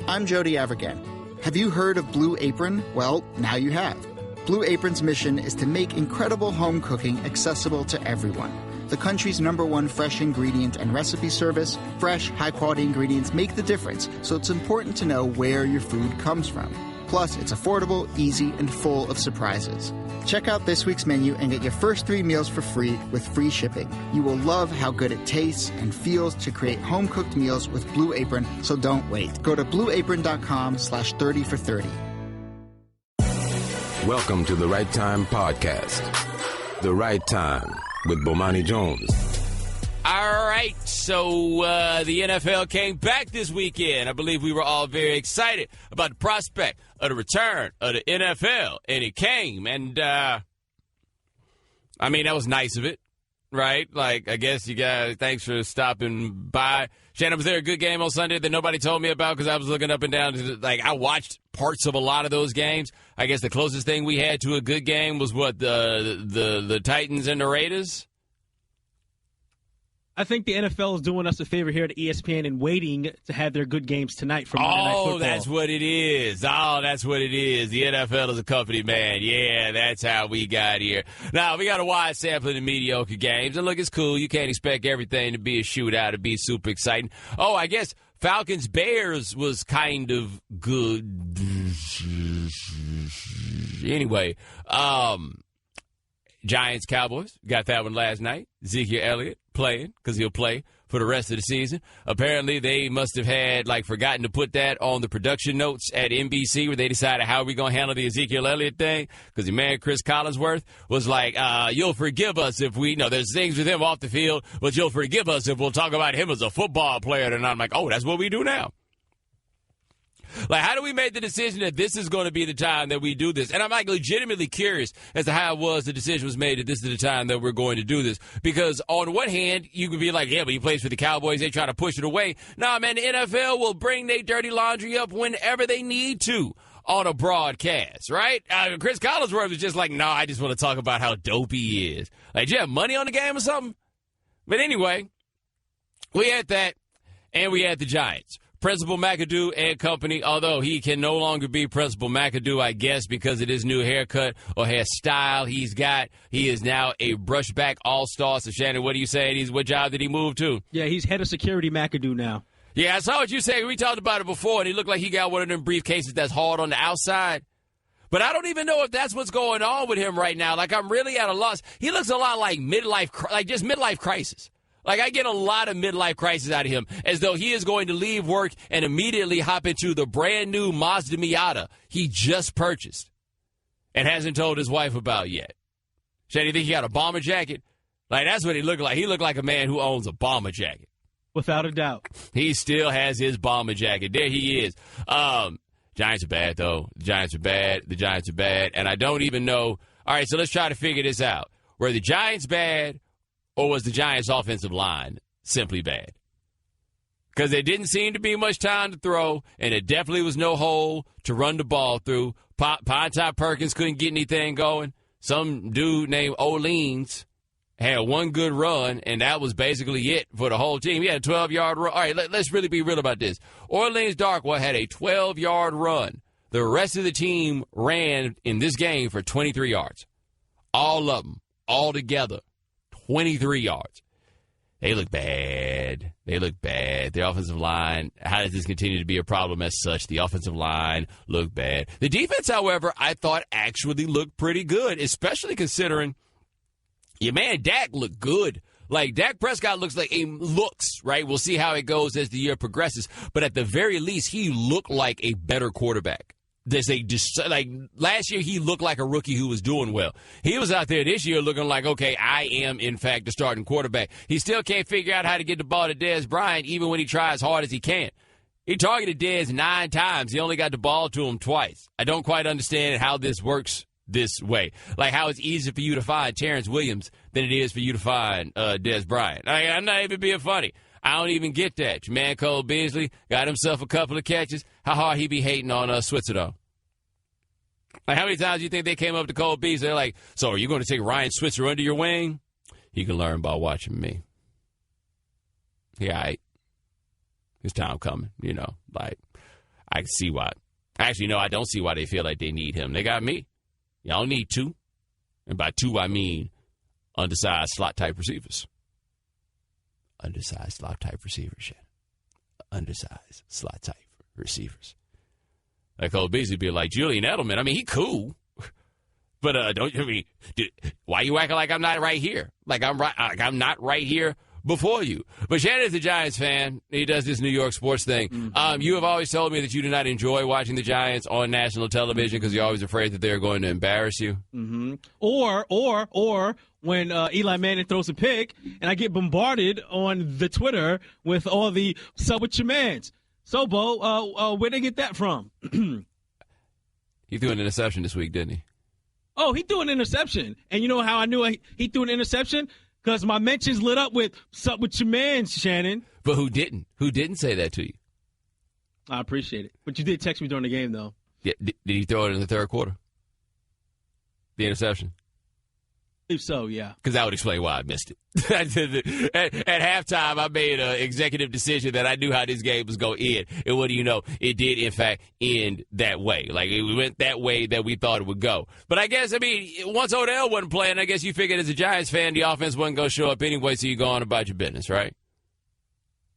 I'm Jody Avirgan. Have you heard of Blue Apron? Well, now you have. Blue Apron's mission is to make incredible home cooking accessible to everyone. The country's #1 fresh ingredient and recipe service, fresh, high-quality ingredients make the difference, so it's important to know where your food comes from. Plus, it's affordable, easy, and full of surprises. Check out this week's menu and get your first 3 meals for free with free shipping. You will love how good it tastes and feels to create home-cooked meals with Blue Apron, so don't wait. Go to blueapron.com/30 for 30. Welcome to the Right Time Podcast. The Right Time with Bomani Jones. All right, so the NFL came back this weekend. I believe we were all very excited about the prospect of the return of the NFL, and it came. And, I mean, that was nice of it, right? Like, I guess you guys, thanks for stopping by. Shannon, was there a good game on Sunday that nobody told me about because I was looking up and down? Like, I watched parts of a lot of those games. I guess the closest thing we had to a good game was, what, the Titans and the Raiders? I think the NFL is doing us a favor here at ESPN and waiting to have their good games tonight from Monday Night Football. Oh, that's what it is. Oh, that's what it is. The NFL is a company, man. Yeah, that's how we got here. Now, we got a wide sampling of mediocre games. And look, it's cool. You can't expect everything to be a shootout, to be super exciting. Oh, I guess Falcons-Bears was kind of good. Anyway, Giants-Cowboys, got that one last night. Ezekiel Elliott playing because he'll play for the rest of the season. Apparently, they must have had, forgotten to put that on the production notes at NBC where they decided how are we going to handle the Ezekiel Elliott thing because the man, Chris Collinsworth, was like, you'll forgive us if we, there's things with him off the field, but you'll forgive us if we'll talk about him as a football player. And I'm like, oh, that's what we do now. Like, how do we make the decision that this is going to be the time that we do this? And I'm, legitimately curious as to how it was the decision was made that this is the time that we're going to do this. Because on one hand, you could be like, yeah, but he plays for the Cowboys. They try to push it away. Nah, man, the NFL will bring their dirty laundry up whenever they need to on a broadcast, right? Chris Collinsworth was just like, no, I just want to talk about how dope he is. Like, do you have money on the game or something? But anyway, we had that, and we had the Giants. Principal McAdoo and company, although he can no longer be Principal McAdoo, I guess, because of his new haircut or hairstyle he's got. He is now a brushback all-star. So, Shannon, what are you saying? What job did he move to? Yeah, he's head of security McAdoo now. Yeah, I saw what you say. We talked about it before, and he looked like he got one of them briefcases that's hard on the outside. But I don't even know if that's what's going on with him right now. Like, I'm really at a loss. He looks a lot like midlife crisis. Like, I get a lot of midlife crisis out of him, as though he is going to leave work and immediately hop into the brand-new Mazda Miata he just purchased and hasn't told his wife about yet. Shannon, you think he got a bomber jacket? Like, that's what he looked like. He looked like a man who owns a bomber jacket. Without a doubt. He still has his bomber jacket. There he is. Giants are bad, though. The Giants are bad. And I don't even know. All right, so let's try to figure this out. Were the Giants bad? Or was the Giants' offensive line simply bad? Because there didn't seem to be much time to throw, and there definitely was no hole to run the ball through. Pontai Perkins couldn't get anything going. Some dude named Orleans had one good run, and that was basically it for the whole team. He had a 12-yard run. All right, let's really be real about this. Orleans Darkwa had a 12-yard run. The rest of the team ran in this game for 23 yards. All of them, all together. 23 yards. They look bad. Their offensive line, how does this continue to be a problem as such? The offensive line looked bad. The defense, however, I thought actually looked pretty good, especially considering your man Dak looked good. Like, Dak Prescott looks, right? We'll see how it goes as the year progresses. But at the very least, he looked like a better quarterback. Last year, he looked like a rookie who was doing well. He was out there this year looking like, okay, I am, in fact, the starting quarterback. He still can't figure out how to get the ball to Dez Bryant, even when he tries hard as he can. He targeted Dez 9 times. He only got the ball to him twice. I don't quite understand how this works this way. Like, how it's easier for you to find Terrence Williams than it is for you to find Dez Bryant. I'm not even being funny. I don't even get that. Your man Cole Beasley got himself a couple of catches. How hard he be hating on Switzer, though? Like, how many times do you think they came up to Cole Beasley? They're like, so are you going to take Ryan Switzer under your wing? You can learn by watching me. Yeah, all right. His time coming, I can see why. Actually, no, I don't see why they feel like they need him. They got me. Y'all need two. And by two, I mean undersized slot-type receivers. Undersized slot-type receivers, Shannon. Undersized slot-type receivers. Like Cole Beasley be like, Julian Edelman, I mean, he cool. But why you acting like I'm not right here? Like I'm not right here before you. But Shannon's a Giants fan. He does this New York sports thing. Mm-hmm. You have always told me that you do not enjoy watching the Giants on national television because you're always afraid that they're going to embarrass you. Mm-hmm. Or when Eli Manning throws a pick and I get bombarded on the Twitter with all the "Sub with your mans." So, Bo, where'd they get that from? He threw an interception this week, didn't he? Oh, he threw an interception. And you know how I knew he threw an interception? Because my mentions lit up with "Sup with your man, Shannon." But who didn't? Who didn't say that to you? I appreciate it. But you did text me during the game, though. Yeah, did he throw it in the third quarter? The interception? If so, yeah. Because that would explain why I missed it. At halftime, I made an executive decision that I knew how this game was going to end. And what do you know? It did, in fact, end that way. Like, it went that way that we thought it would go. But I guess, once Odell wasn't playing, I guess you figured as a Giants fan, the offense wasn't going to show up anyway, so you go on about your business, right?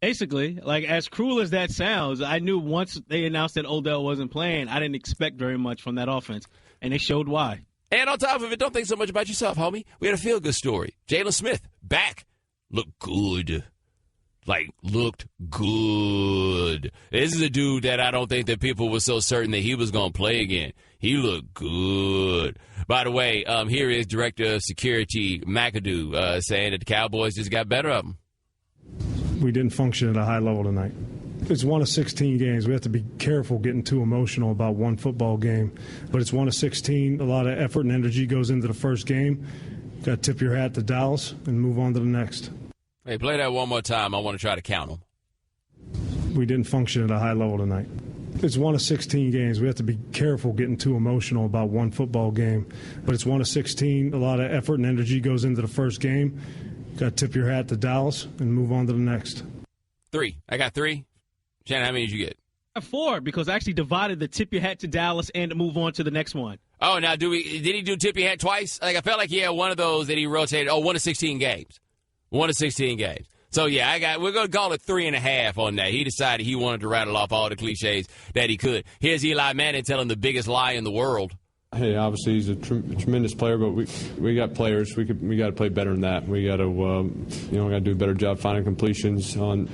Basically, like, as cruel as that sounds, I knew once they announced that Odell wasn't playing, I didn't expect very much from that offense. And they showed why. And on top of it, don't think so much about yourself, homie. We had a feel-good story. Jalen Smith, back. Looked good. Looked good. This is a dude that I don't think that people were so certain that he was going to play again. He looked good. By the way, here is Director of Security McAdoo saying that the Cowboys just got better of them. We didn't function at a high level tonight. It's one of 16 games. We have to be careful getting too emotional about one football game. But it's one of 16. A lot of effort and energy goes into the first game. Got to tip your hat to Dallas and move on to the next. Hey, play that one more time. I want to try to count them. We didn't function at a high level tonight. It's one of 16 games. We have to be careful getting too emotional about one football game. But it's one of 16. A lot of effort and energy goes into the first game. Got to tip your hat to Dallas and move on to the next. 3. I got 3. Shannon, how many did you get? 4, because I actually divided the tip your hat to Dallas and move on to the next one. Oh, now did he do tip your hat twice? Like, I felt like he had one of those that he rotated. Oh, 1 of 16 games. 1 of 16 games. So, yeah, we're going to call it 3.5 on that. He decided he wanted to rattle off all the cliches that he could. Here's Eli Manning telling the biggest lie in the world. Hey, obviously he's a tremendous player, but we got players. We got to play better than that. We got to we got to do a better job finding completions on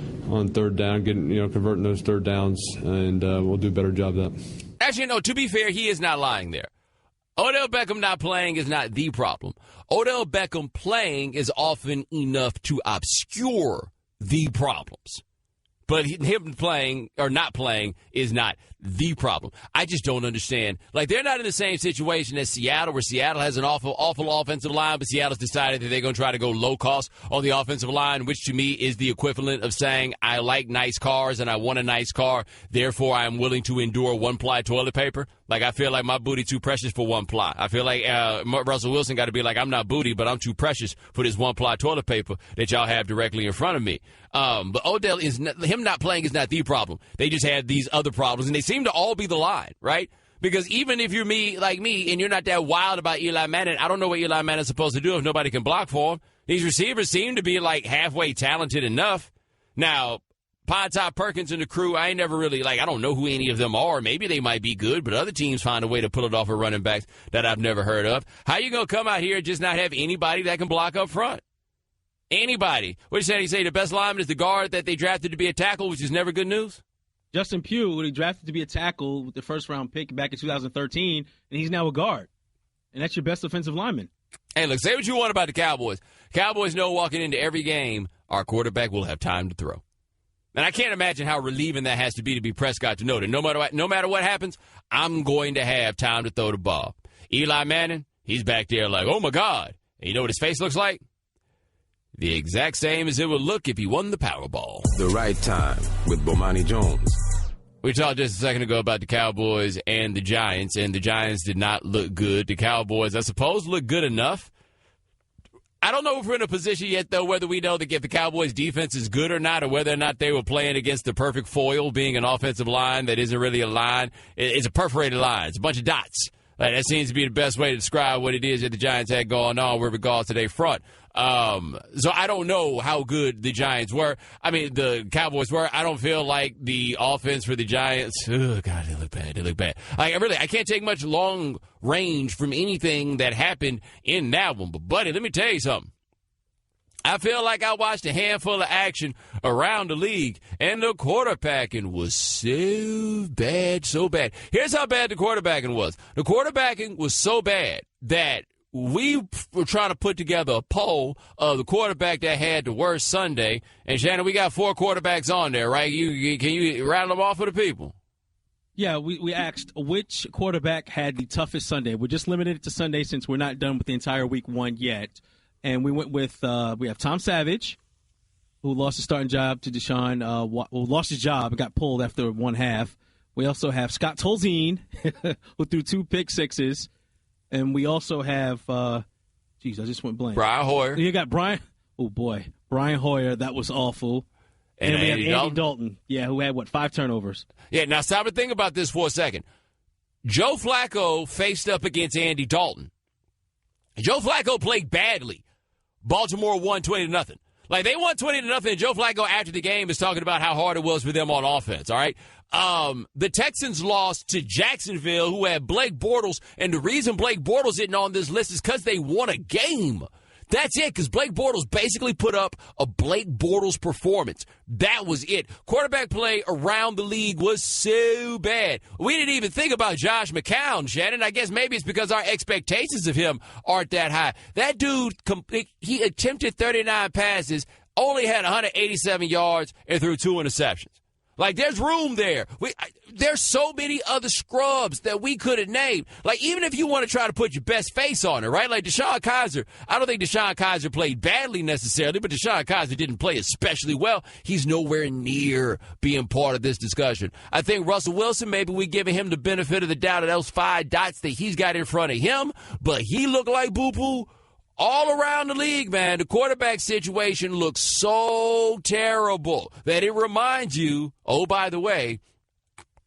third down, converting those third downs, and we'll do a better job of that. Actually, no. To be fair, he is not lying there. Odell Beckham not playing is not the problem. Odell Beckham playing is often enough to obscure the problems. But him playing or not playing is not the problem. I just don't understand. Like, they're not in the same situation as Seattle, where Seattle has an awful offensive line, but Seattle's decided that they're going to try to go low cost on the offensive line, which to me is the equivalent of saying, I like nice cars and I want a nice car, therefore I'm willing to endure one-ply toilet paper. Like, I feel like my booty too precious for one ply. I feel like Russell Wilson got to be like, I'm not booty, but I'm too precious for this one-ply toilet paper that y'all have directly in front of me. But Odell, him not playing is not the problem. They just had these other problems, and they seem to all be the line, right? Because even if you're like me, and you're not that wild about Eli Manning, I don't know what Eli Manning's supposed to do if nobody can block for him. These receivers seem to be, like, halfway talented enough. Now, Pine Top Perkins and the crew, I ain't never really, I don't know who any of them are. Maybe they might be good, but other teams find a way to pull it off of running backs that I've never heard of. How you going to come out here and just not have anybody that can block up front? Anybody. What you saying? He say the best lineman is the guard that they drafted to be a tackle, which is never good news? Justin Pugh, when he drafted to be a tackle with the first-round pick back in 2013, and he's now a guard. And that's your best offensive lineman. Hey, look, say what you want about the Cowboys. Cowboys know walking into every game, our quarterback will have time to throw. And I can't imagine how relieving that has to be Prescott to know that no matter what happens, I'm going to have time to throw the ball. Eli Manning, he's back there like, oh, my God. And you know what his face looks like? The exact same as it would look if he won the Powerball. The Right Time with Bomani Jones. We talked just a second ago about the Cowboys and the Giants, and the Giants did not look good. The Cowboys, I suppose, look good enough. I I don't know if we're in a position yet, though, whether we know that if the Cowboys' defense is good or not, or whether or not they were playing against the perfect foil, being an offensive line that isn't really a line. It's a perforated line. It's a bunch of dots. That seems to be the best way to describe what it is that the Giants had going on with regards to their front. So I don't know how good the Giants were. I mean, the Cowboys were. I don't feel like the offense for the Giants. Oh, God, they look bad. They look bad. I can't take much long range from anything that happened in that one. But, buddy, let me tell you something. I feel like I watched a handful of action around the league, and the quarterbacking was so bad, so bad. Here's how bad the quarterbacking was. The quarterbacking was so bad that we were trying to put together a poll of the quarterback that had the worst Sunday. And, Shannon, we got 4 quarterbacks on there, right? Can you rattle them off for the people? Yeah, we asked which quarterback had the toughest Sunday. We're just limited it to Sunday since we're not done with the entire week 1 yet. And we went with we have Tom Savage, who lost his starting job to Deshaun, who lost his job and got pulled after 1 half. We also have Scott Tolzien, who threw 2 pick sixes. And we also have, I just went blank. Brian Hoyer. You got Brian. Oh, boy. Brian Hoyer. That was awful. And we have Andy Dalton. Yeah, who had, 5 turnovers. Yeah, now stop and think about this for a second. Joe Flacco faced up against Andy Dalton. Joe Flacco played badly. Baltimore won 20-0. Like, they won 20-0, and Joe Flacco after the game is talking about how hard it was for them on offense, all right? The Texans lost to Jacksonville, who had Blake Bortles, and the reason Blake Bortles isn't on this list is because they won a game. That's it, because Blake Bortles basically put up a Blake Bortles performance. That was it. Quarterback play around the league was so bad. We didn't even think about Josh McCown, Shannon. I guess maybe it's because our expectations of him aren't that high. That dude, he attempted 39 passes, only had 187 yards, and threw 2 interceptions. Like, there's room there. There's so many other scrubs that we could have named. Like, even if you want to try to put your best face on it, right? Like, Deshaun Kaiser, I don't think Deshaun Kaiser played badly necessarily, but Deshaun Kaiser didn't play especially well. He's nowhere near being part of this discussion. I think Russell Wilson, maybe we giving him the benefit of the doubt of those 5 dots that he's got in front of him, but he looked like boo-boo. All around the league, man, the quarterback situation looks so terrible that it reminds you, oh, by the way,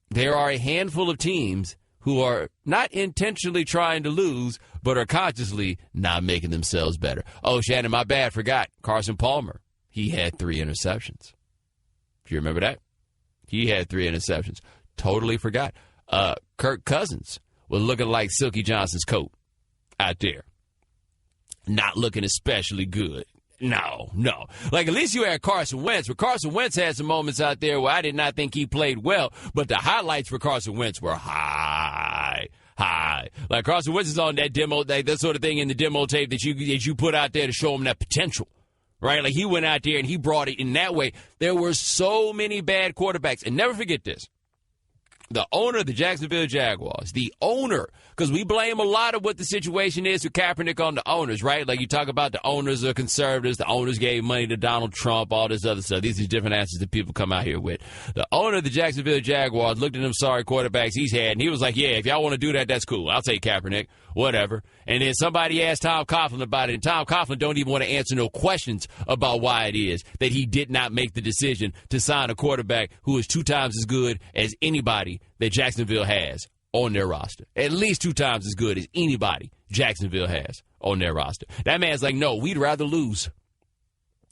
there are a handful of teams who are not intentionally trying to lose, but are consciously not making themselves better. Oh, Shannon, my bad, forgot. Carson Palmer, he had 3 interceptions. Do you remember that? He had 3 interceptions. Totally forgot. Kirk Cousins was looking like Silky Johnson's coat out there. Not looking especially good. No. Like, at least you had Carson Wentz. But Carson Wentz had some moments out there where I did not think he played well. But the highlights for Carson Wentz were high. Like, Carson Wentz is on that demo, like that sort of thing in the demo tape that you put out there to show him that potential. Right? Like, he went out there and he brought it in that way. There were so many bad quarterbacks. And never forget this. The owner of the Jacksonville Jaguars, because we blame a lot of what the situation is with Kaepernick on the owners, right? Like, you talk about the owners are conservatives, the owners gave money to Donald Trump, all this other stuff. These are different answers that people come out here with. The owner of the Jacksonville Jaguars looked at them sorry quarterbacks he's had, and he was like, yeah, if y'all want to do that, that's cool. I'll take Kaepernick, whatever. And then somebody asked Tom Coughlin about it, and Tom Coughlin don't even want to answer no questions about why it is that he did not make the decision to sign a quarterback who is 2 times as good as anybody that Jacksonville has on their roster. At least 2 times as good as anybody Jacksonville has on their roster. That man's like, no, we'd rather lose.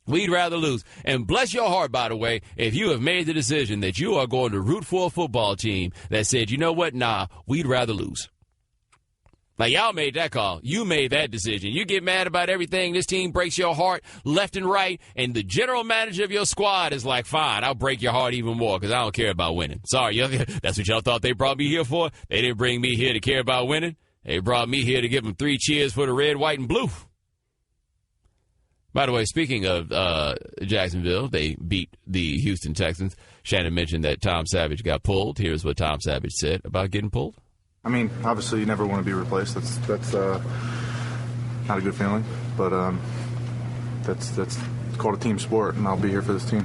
We'd rather lose. And bless your heart, by the way, if you have made the decision that you are going to root for a football team that said, you know what, nah, we'd rather lose. Like, y'all made that call. You made that decision. You get mad about everything. This team breaks your heart left and right, and the general manager of your squad is like, fine, I'll break your heart even more because I don't care about winning. Sorry, that's what y'all thought they brought me here for? They didn't bring me here to care about winning. They brought me here to give them 3 cheers for the red, white, and blue. By the way, speaking of Jacksonville, they beat the Houston Texans. Shannon mentioned that Tom Savage got pulled. Here's what Tom Savage said about getting pulled. I mean, obviously you never want to be replaced. That's not a good feeling, but that's called a team sport, and I'll be here for this team.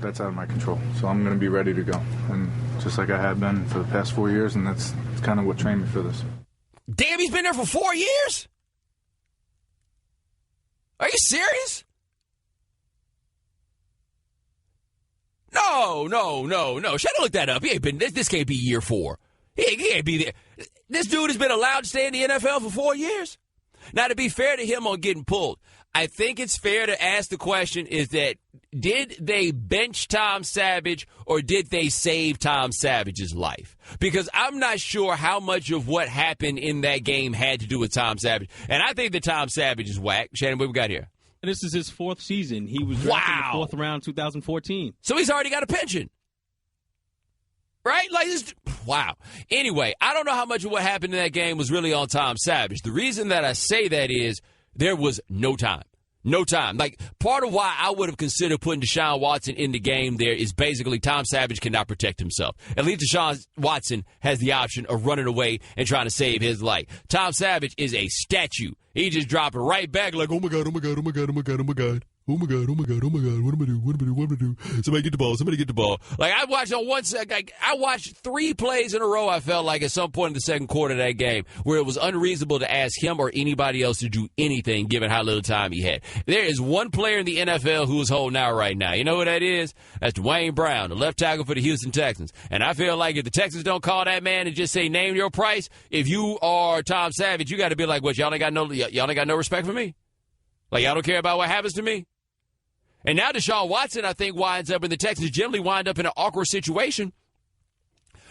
That's out of my control, so I'm going to be ready to go, and just like I have been for the past 4 years, and that's kind of what trained me for this. Damn, he's been there for 4 years? Are you serious? No. Shadow, look that up. He ain't been. This can't be year 4. He can't be there. This dude has been allowed to stay in the NFL for 4 years. Now, to be fair to him on getting pulled, I think it's fair to ask the question, is that did they bench Tom Savage or did they save Tom Savage's life? Because I'm not sure how much of what happened in that game had to do with Tom Savage. And I think that Tom Savage is whack. Shannon, what we got here? This is his 4th season. He was drafted in the 4th round, 2014. So he's already got a pension. Right? Like this. Wow. Anyway, I don't know how much of what happened in that game was really on Tom Savage. The reason that I say that is there was no time. No time. Like, part of why I would have considered putting Deshaun Watson in the game there is basically Tom Savage cannot protect himself. At least Deshaun Watson has the option of running away and trying to save his life. Tom Savage is a statue. He just dropped it right back like, oh, my God, oh, my God, oh, my God, oh, my God, oh, my God. Oh, my God, oh, my God, oh, my God, what am I do? What am I do? Somebody get the ball. Like, I watched on one second, like, I watched 3 plays in a row, I felt like, at some point in the second quarter of that game, where it was unreasonable to ask him or anybody else to do anything, given how little time he had. There is one player in the NFL who is holding out right now. You know who that is? That's Dwayne Brown, the left tackle for the Houston Texans. And I feel like if the Texans don't call that man and just say, name your price, if you are Tom Savage, you got to be like, what, y'all ain't got no respect for me? Like, y'all don't care about what happens to me? And now Deshaun Watson, I think, winds up, and the Texans generally wind up in an awkward situation.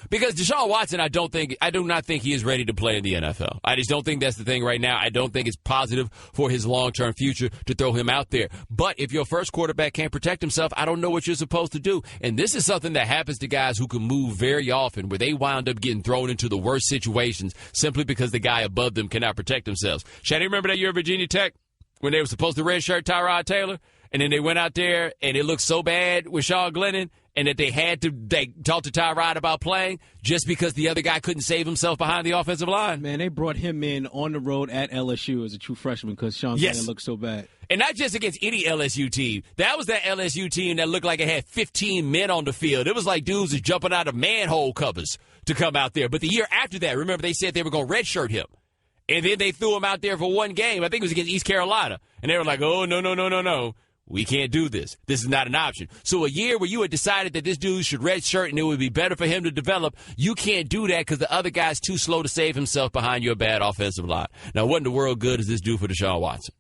Because Deshaun Watson, I do not think he is ready to play in the NFL. I just don't think that's the thing right now. I don't think it's positive for his long-term future to throw him out there. But if your first quarterback can't protect himself, I don't know what you're supposed to do. And this is something that happens to guys who can move very often, where they wind up getting thrown into the worst situations simply because the guy above them cannot protect themselves. Shannon, remember that year at Virginia Tech when they were supposed to redshirt Tyrod Taylor? And then they went out there, and it looked so bad with Sean Glennon, and that they talked to Tyrod about playing just because the other guy couldn't save himself behind the offensive line. Man, they brought him in on the road at LSU as a true freshman because Sean Glennon looked so bad. And not just against any LSU team. That was that LSU team that looked like it had 15 men on the field. It was like dudes was jumping out of manhole covers to come out there. But the year after that, remember, they said they were going to redshirt him. And then they threw him out there for one game. I think it was against East Carolina. And they were like, oh, no. We can't do this. This is not an option. So a year where you had decided that this dude should redshirt and it would be better for him to develop, you can't do that because the other guy's too slow to save himself behind your bad offensive line. Now, what in the world good does this do for Deshaun Watson?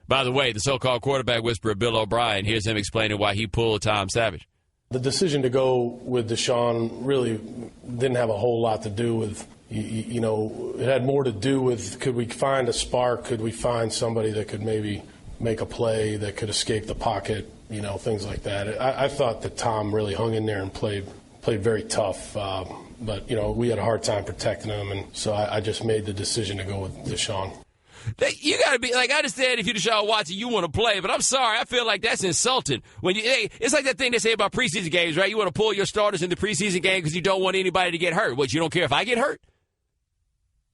By the way, the so-called quarterback whisperer Bill O'Brien, here's him explaining why he pulled Tom Savage. The decision to go with Deshaun really didn't have a whole lot to do with, you know, it had more to do with could we find a spark, could we find somebody that could maybe make a play that could escape the pocket, you know, things like that. I thought that Tom really hung in there and played very tough. But, you know, we had a hard time protecting him, and so I just made the decision to go with Deshaun. You got to be, like, I understand if you're Deshaun Watson, you want to play, but I'm sorry, I feel like that's insulting. It's like that thing they say about preseason games, right? You want to pull your starters in the preseason game because you don't want anybody to get hurt. What, you don't care if I get hurt?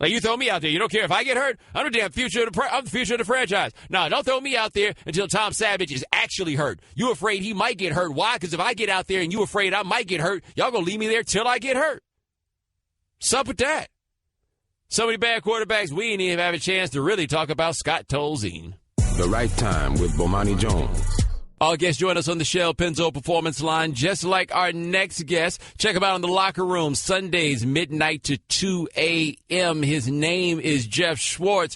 Like, you throw me out there. You don't care if I get hurt? I'm the damn future of the franchise. No, don't throw me out there until Tom Savage is actually hurt. You afraid he might get hurt. Why? Because if I get out there and you afraid I might get hurt, y'all going to leave me there till I get hurt. What's up with that? So many bad quarterbacks, we didn't even have a chance to really talk about Scott Tolzien. The Right Time with Bomani Jones. Our guest join us on the Shell Pennzoil Performance Line, just like our next guest. Check him out in the locker room, Sundays, midnight to 2 a.m. His name is Jeff Schwartz.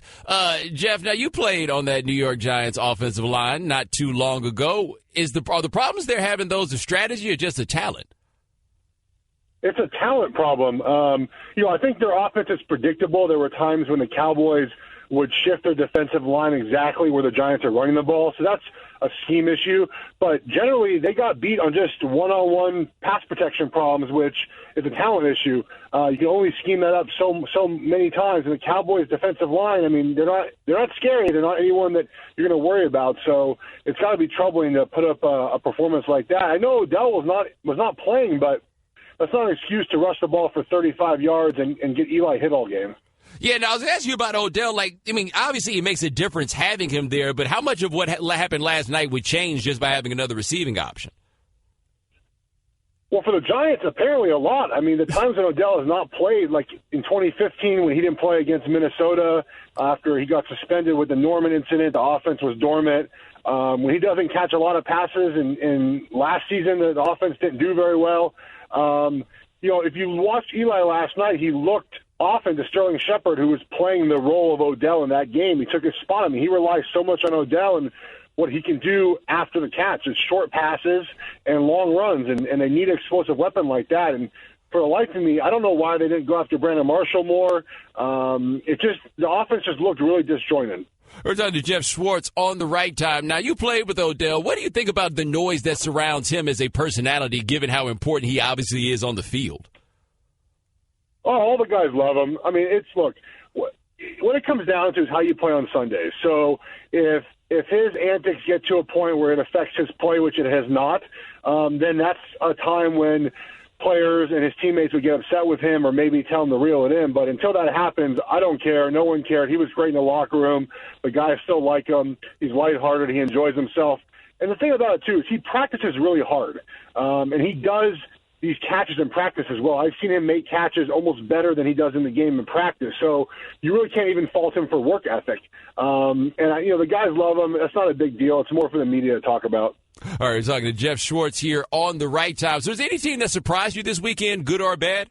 Jeff, now you played on that New York Giants offensive line not too long ago. Are the problems they're having those a strategy or just a talent? It's a talent problem. I think their offense is predictable. There were times when the Cowboys would shift their defensive line exactly where the Giants are running the ball. So that's a scheme issue. But generally, they got beat on just one-on-one pass protection problems, which is a talent issue. You can only scheme that up so many times. And the Cowboys' defensive line, I mean, they're not scary. They're not anyone that you're going to worry about. So it's got to be troubling to put up a performance like that. I know Odell was not playing, but that's not an excuse to rush the ball for 35 yards and get Eli hit all game. Yeah, now I was asking you about Odell. Obviously it makes a difference having him there, but how much of what happened last night would change just by having another receiving option? Well, for the Giants, apparently a lot. I mean, the times when Odell has not played, like in 2015 when he didn't play against Minnesota after he got suspended with the Norman incident, the offense was dormant. When he doesn't catch a lot of passes, and last season the offense didn't do very well. If you watched Eli last night, he looked often to Sterling Shepard, who was playing the role of Odell in that game. He took his spot. I mean, he relies so much on Odell and what he can do after the catch. It's short passes and long runs, and they need an explosive weapon like that. And for the life of me, I don't know why they didn't go after Brandon Marshall more. The offense just looked really disjointed. We're talking to Jeff Schwartz on the right time. Now, you played with Odell. What do you think about the noise that surrounds him as a personality, given how important he obviously is on the field? Oh, all the guys love him. I mean, what it comes down to is how you play on Sundays. So if his antics get to a point where it affects his play, which it has not, then that's a time when players and his teammates would get upset with him or maybe tell him to reel it in. But until that happens, I don't care. No one cared. He was great in the locker room. The guys still like him. He's lighthearted. He enjoys himself. And the thing about it, too, is he practices really hard. And he does these catches in practice as well. I've seen him make catches almost better than he does in the game in practice. So you really can't even fault him for work ethic. The guys love him. That's not a big deal. It's more for the media to talk about. All right, we're talking to Jeff Schwartz here on the right time. So is there any team that surprised you this weekend, good or bad?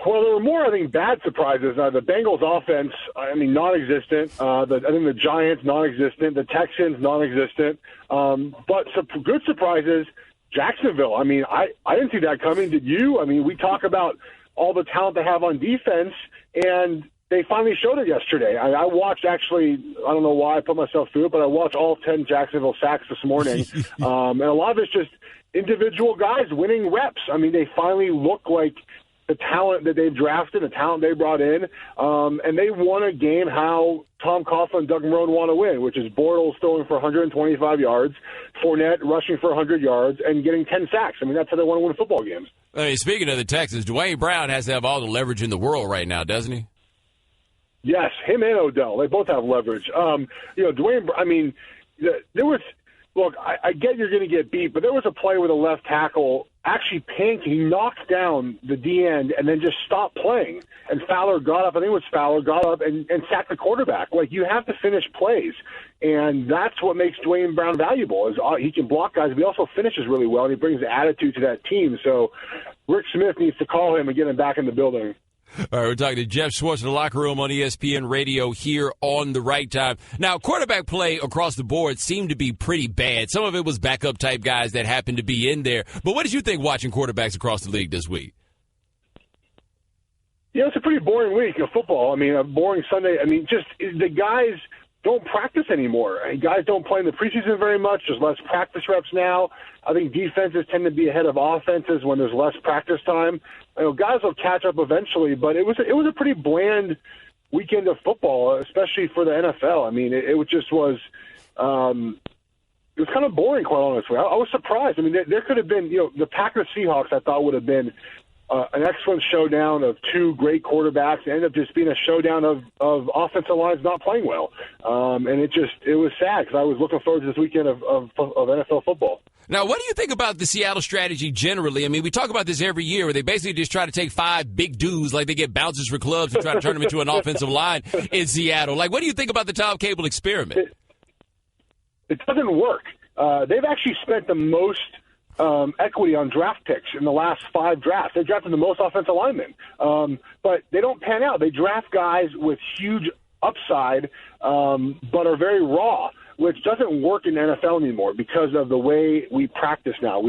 Well, there were more, I think, bad surprises. The Bengals offense, non-existent. I think the Giants, non-existent. The Texans, non-existent. But some good surprises, Jacksonville. I mean, I didn't see that coming. Did you? I mean, we talk about all the talent they have on defense, and they finally showed it yesterday. I watched, actually, I don't know why I put myself through it, but I watched all 10 Jacksonville sacks this morning. And a lot of it's just individual guys winning reps. I mean, they finally look like the talent that they've drafted, the talent they brought in, and they won a game how Tom Coughlin and Doug Marrone want to win, which is Bortles throwing for 125 yards, Fournette rushing for 100 yards, and getting 10 sacks. I mean, that's how they want to win football games. I mean, speaking of the Texans, Dwayne Brown has to have all the leverage in the world right now, doesn't he? Yes, him and Odell. They both have leverage. Dwayne, there was – look, I get you're going to get beat, but there was a play where the left tackle actually panked. He knocked down the D-end and then just stopped playing. And Fowler got up – I think it was Fowler – got up and sacked the quarterback. Like, you have to finish plays. And that's what makes Dwayne Brown valuable is he can block guys, but he also finishes really well, and he brings attitude to that team. So Rick Smith needs to call him and get him back in the building. All right, we're talking to Jeff Schwartz in the locker room on ESPN Radio here on the right time. Now, quarterback play across the board seemed to be pretty bad. Some of it was backup type guys that happened to be in there. But what did you think watching quarterbacks across the league this week? Yeah, it's a pretty boring week of football. I mean, a boring Sunday. I mean, just the guys don't practice anymore. Guys don't play in the preseason very much. There's less practice reps now. I think defenses tend to be ahead of offenses when there's less practice time. Guys will catch up eventually, but it was a pretty bland weekend of football, especially for the NFL. I mean, it was kind of boring, quite honestly. I was surprised. I mean, there could have been, the Packers-Seahawks I thought would have been an excellent showdown of two great quarterbacks. It ended up just being a showdown of offensive lines not playing well. And it was sad because I was looking forward to this weekend of NFL football. Now, what do you think about the Seattle strategy generally? I mean, we talk about this every year where they basically just try to take 5 big dudes, like they get bouncers for clubs and try to turn them into an offensive line in Seattle. Like, what do you think about the Tom Cable experiment? It doesn't work. They've actually spent the most equity on draft picks in the last 5 drafts. They drafted the most offensive linemen. But they don't pan out. They draft guys with huge upside but are very raw, which doesn't work in the NFL anymore because of the way we practice now.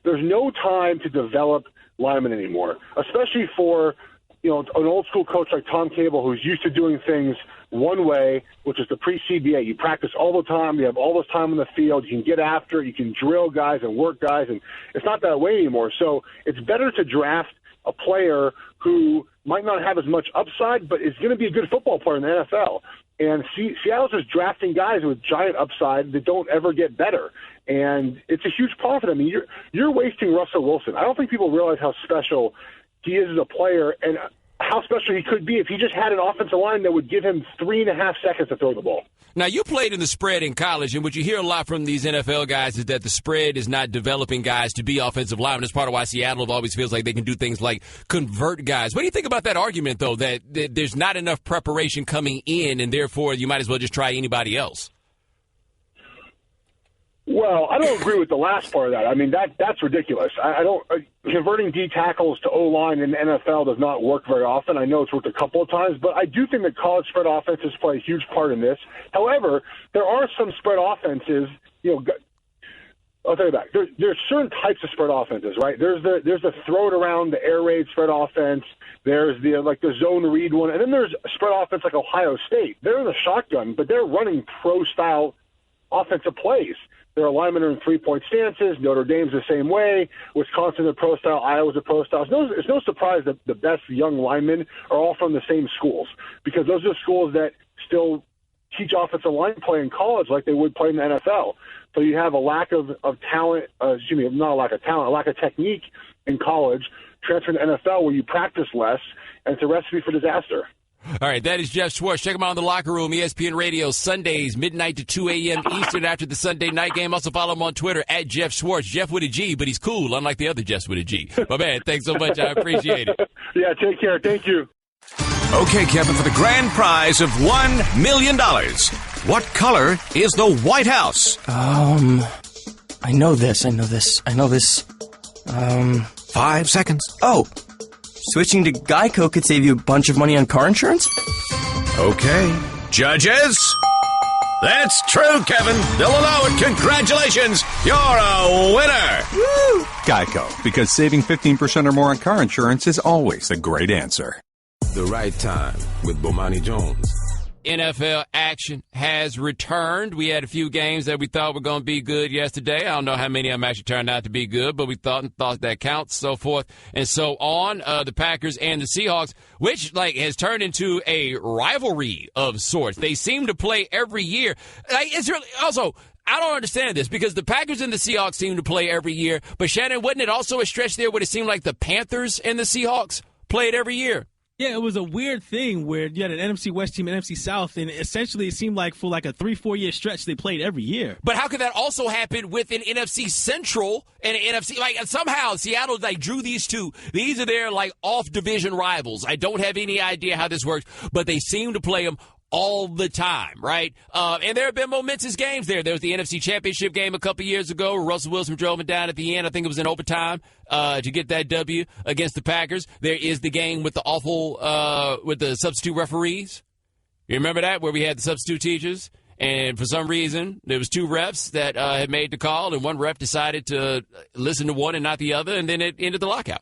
There's no time to develop linemen anymore, especially for an old school coach like Tom Cable who's used to doing things one way, which is the pre-CBA. You practice all the time. You have all this time on the field. You can get after it. You can drill guys and work guys, and it's not that way anymore. So it's better to draft a player who might not have as much upside but is going to be a good football player in the NFL. And Seattle's just drafting guys with giant upside that don't ever get better. And it's a huge problem for them. I mean, you're wasting Russell Wilson. I don't think people realize how special he is as a player. And how special he could be if he just had an offensive line that would give him 3.5 seconds to throw the ball. Now, you played in the spread in college, and what you hear a lot from these NFL guys is that the spread is not developing guys to be offensive linemen. That's part of why Seattle always feels like they can do things like convert guys. What do you think about that argument, though, that there's not enough preparation coming in, and therefore you might as well just try anybody else? Well, I don't agree with the last part of that. I mean, that's ridiculous. I don't converting D tackles to O-line in the NFL does not work very often. I know it's worked a couple of times, but I do think that college spread offenses play a huge part in this. However, there are some spread offenses, I'll tell you that. There's certain types of spread offenses, right? There's the throw it around, the air raid spread offense. There's the zone read one. And then there's a spread offense like Ohio State. They're in the shotgun, but they're running pro-style offensive plays. Their linemen are in three-point stances. Notre Dame's the same way. Wisconsin is a pro-style. Iowa's a pro-style. It's no surprise that the best young linemen are all from the same schools, because those are schools that still teach offensive line play in college like they would play in the NFL. So you have a lack of talent, not a lack of talent, a lack of technique in college, transfer to NFL where you practice less, and it's a recipe for disaster. All right, that is Jeff Schwartz. Check him out in the locker room, ESPN Radio, Sundays, midnight to 2 a.m. Eastern after the Sunday night game. Also follow him on Twitter, at Jeff Schwartz. Jeff with a G, but he's cool, unlike the other Jeffs with a G. My man, thanks so much. I appreciate it. Yeah, take care. Thank you. Okay, Kevin, for the grand prize of $1 million, what color is the White House? I know this. 5 seconds. Oh, switching to Geico could save you a bunch of money on car insurance? Okay. Judges? That's true, Kevin. They'll allow it. Congratulations. You're a winner. Woo! Geico, because saving 15% or more on car insurance is always a great answer. The Right Time with Bomani Jones. NFL action has returned. We had a few games that we thought were going to be good yesterday. I don't know how many of them actually turned out to be good, but we thought that counts, so forth and so on. The Packers and the Seahawks, which has turned into a rivalry of sorts. They seem to play every year. It's really also. I don't understand this, because the Packers and the Seahawks seem to play every year. But Shannon, wasn't it also a stretch there where it seemed like the Panthers and the Seahawks played every year? Yeah, it was a weird thing where you had an NFC West team and NFC South, and essentially it seemed like for a 3-4 year stretch they played every year. But how could that also happen with an NFC Central and an NFC? Somehow Seattle drew these two. These are their off-division rivals. I don't have any idea how this works, but they seem to play them all the time, right? And there have been momentous games there. There was the NFC Championship game a couple years ago where Russell Wilson drove it down at the end. I think it was in overtime to get that W against the Packers. There is the game with with the substitute referees. You remember that, where we had the substitute teachers? And for some reason, there was two refs that had made the call, and one ref decided to listen to one and not the other, and then it ended the lockout.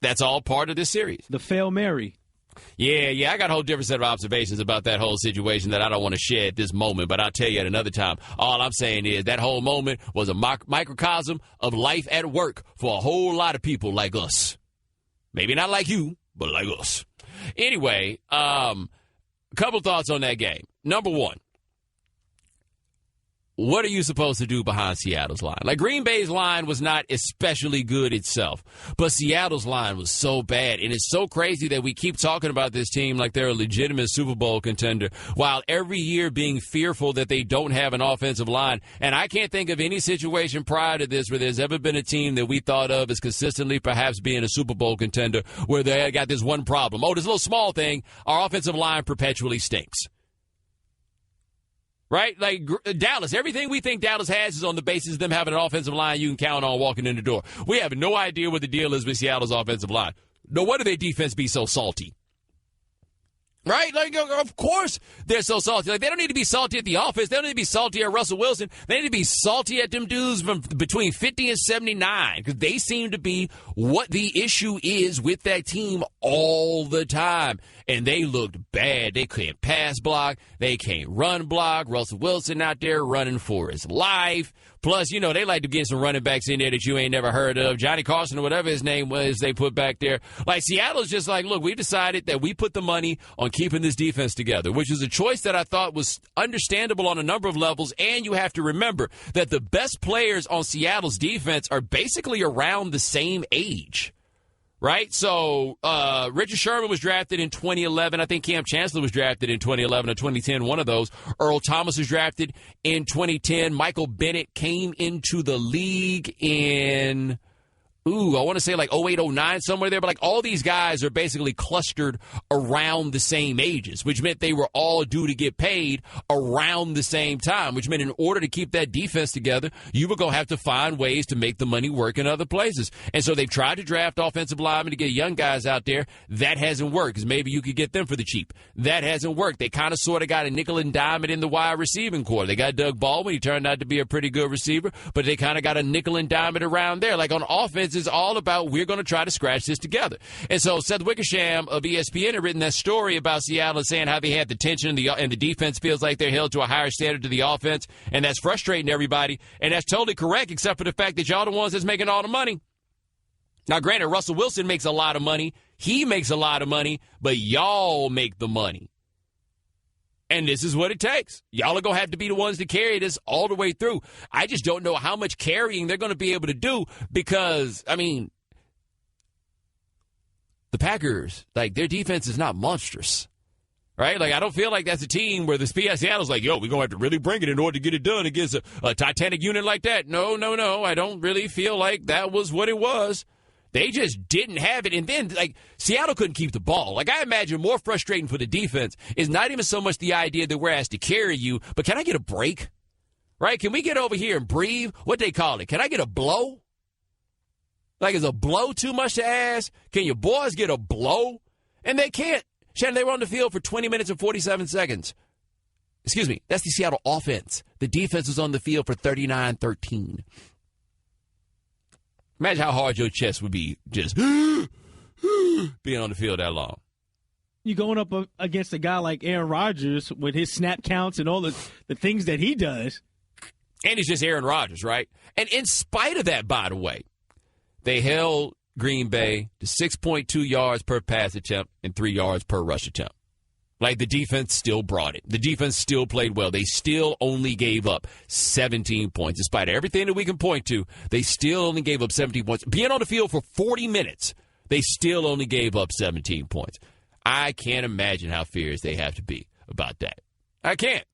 That's all part of this series. The Fail Mary. Yeah, I got a whole different set of observations about that whole situation that I don't want to share at this moment, but I'll tell you at another time. All I'm saying is that whole moment was a microcosm of life at work for a whole lot of people like us. Maybe not like you, but like us. Anyway, a couple thoughts on that game. Number one, what are you supposed to do behind Seattle's line? Green Bay's line was not especially good itself, but Seattle's line was so bad. And it's so crazy that we keep talking about this team like they're a legitimate Super Bowl contender, while every year being fearful that they don't have an offensive line. And I can't think of any situation prior to this where there's ever been a team that we thought of as consistently perhaps being a Super Bowl contender where they got this one problem. Oh, this little small thing, our offensive line perpetually stinks. Right? Dallas, everything we think Dallas has is on the basis of them having an offensive line you can count on walking in the door. We have no idea what the deal is with Seattle's offensive line. No wonder their defense be so salty. Right? Of course they're so salty. They don't need to be salty at the office. They don't need to be salty at Russell Wilson. They need to be salty at them dudes from between 50 and 79, because they seem to be what the issue is with that team all the time. And they looked bad. They can't pass block. They can't run block. Russell Wilson out there running for his life. Plus, they like to get some running backs in there that you ain't never heard of. Johnny Carson or whatever his name was, they put back there. Seattle's just look, we decided that we put the money on keeping this defense together, which is a choice that I thought was understandable on a number of levels. And you have to remember that the best players on Seattle's defense are basically around the same age. right? So Richard Sherman was drafted in 2011. I think Cam Chancellor was drafted in 2011 or 2010, one of those. Earl Thomas was drafted in 2010. Michael Bennett came into the league in, I want to say like 08, 09, somewhere there. But like all these guys are basically clustered around the same ages, which meant they were all due to get paid around the same time, which meant in order to keep that defense together, you were going to have to find ways to make the money work in other places. And so they've tried to draft offensive linemen to get young guys out there. That hasn't worked because maybe you could get them for the cheap. That hasn't worked. They kind of sort of got a nickel and dime it in the wide receiving core. They got Doug Baldwin. He turned out to be a pretty good receiver, but they kind of got a nickel and dime it around there. Like on offense, it's all about we're going to try to scratch this together. And so Seth Wickersham of ESPN had written that story about Seattle saying how they had the tension and the defense feels like they're held to a higher standard to the offense, and that's frustrating everybody. And that's totally correct, except for the fact that y'all the ones that's making all the money. Now, granted, Russell Wilson makes a lot of money. He makes a lot of money, but y'all make the money. And this is what it takes. Y'all are going to have to be the ones to carry this all the way through. I just don't know how much carrying they're going to be able to do because, I mean, the Packers, like, their defense is not monstrous, right? Like, I don't feel like that's a team where the Seattle's like, yo, we're going to have to really bring it in order to get it done against a Titanic unit like that. No. I don't really feel like that was what it was. They just didn't have it. And then, like, Seattle couldn't keep the ball. Like, I imagine more frustrating for the defense is not even so much the idea that we're asked to carry you, but can I get a break? Right? Can we get over here and breathe? What they call it? Can I get a blow? Like, is a blow too much to ask? Can your boys get a blow? And they can't. Shannon, they were on the field for 20 minutes and 47 seconds. Excuse me. That's the Seattle offense. The defense was on the field for 39-13. Imagine how hard your chest would be just being on the field that long. You're going up against a guy like Aaron Rodgers with his snap counts and all the things that he does. And he's just Aaron Rodgers, right? And in spite of that, by the way, they held Green Bay to 6.2 yards per pass attempt and 3 yards per rush attempt. Like, the defense still brought it. The defense still played well. They still only gave up 17 points. Despite everything that we can point to, they still only gave up 17 points. Being on the field for 40 minutes, they still only gave up 17 points. I can't imagine how furious they have to be about that. I can't.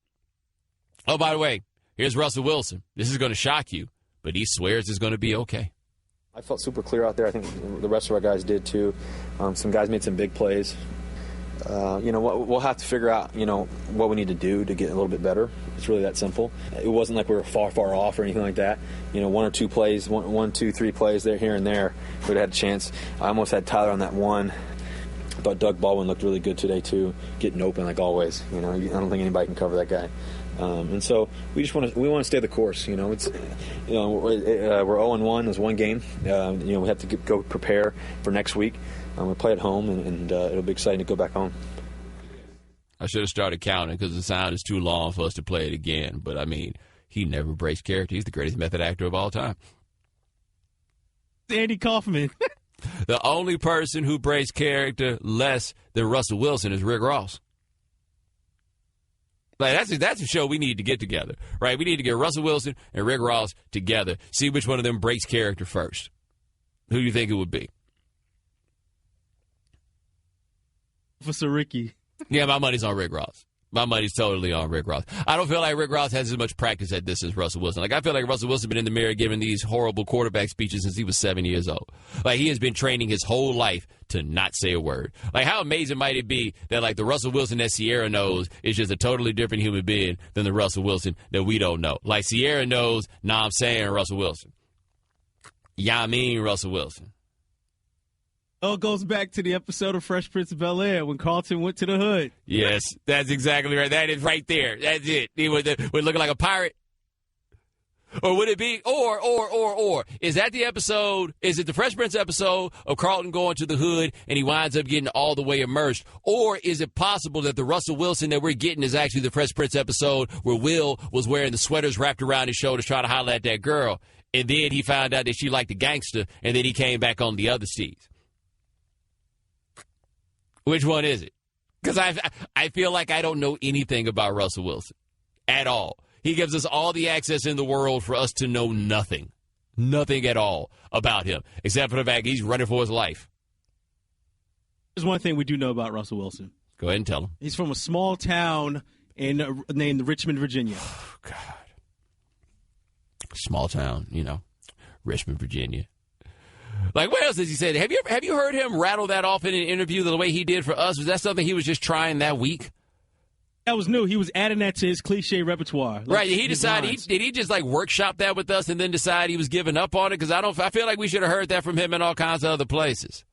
Oh, by the way, here's Russell Wilson. This is going to shock you, but he swears it's going to be okay. I felt super clear out there. I think the rest of our guys did, too. Some guys made some big plays. We'll have to figure out, what we need to do to get a little bit better. It's really that simple. It wasn't like we were far off or anything like that. One or two plays, one, two, three plays there, here and there, we'd have had a chance. I almost had Tyler on that one. I thought Doug Baldwin looked really good today, too, getting open like always. I don't think anybody can cover that guy. And so we want to stay the course. We're 0-1. There's one game. We have to go prepare for next week. We play at home, and it'll be exciting to go back home. I should have started counting because the sound is too long for us to play it again. But, I mean, he never breaks character. He's the greatest method actor of all time. Andy Kaufman. The only person who breaks character less than Russell Wilson is Rick Ross. Like, that's a show we need to get together, right? We need to get Russell Wilson and Rick Ross together, see which one of them breaks character first. Who do you think it would be? Officer Ricky. Yeah, my money's on Rick Ross. My money's totally on Rick Ross. I don't feel like Rick Ross has as much practice at this as Russell Wilson. Like, I feel like Russell Wilson has been in the mirror giving these horrible quarterback speeches since he was 7 years old. Like, he has been training his whole life to not say a word. Like, how amazing might it be that, like, the Russell Wilson that Sierra knows is just a totally different human being than the Russell Wilson that we don't know. Like, Sierra knows, I'm saying Russell Wilson. I mean Russell Wilson. Oh, it goes back to the episode of Fresh Prince of Bel-Air when Carlton went to the hood. Yes, that's exactly right. That is right there. That's it. He was looking like a pirate. Or would it be, or, is that the episode, is it the Fresh Prince episode of Carlton going to the hood and he winds up getting all the way immersed? Or is it possible that the Russell Wilson that we're getting is actually the Fresh Prince episode where Will was wearing the sweaters wrapped around his shoulders trying to holler at that girl, and then he found out that she liked the gangster, and then he came back on the other seas? Which one is it? Because I feel like I don't know anything about Russell Wilson at all. He gives us all the access in the world for us to know nothing. Nothing at all about him, except for the fact he's running for his life. There's one thing we do know about Russell Wilson. Go ahead and tell him. He's from a small town named Richmond, Virginia. Oh, God. Small town, Richmond, Virginia. Like, what else has he said? Have you heard him rattle that off in an interview the way he did for us? Was that something he was just trying that week? That was new. He was adding that to his cliche repertoire. Right. He decided, did he just like workshop that with us and then decide he was giving up on it? Because I feel like we should have heard that from him in all kinds of other places.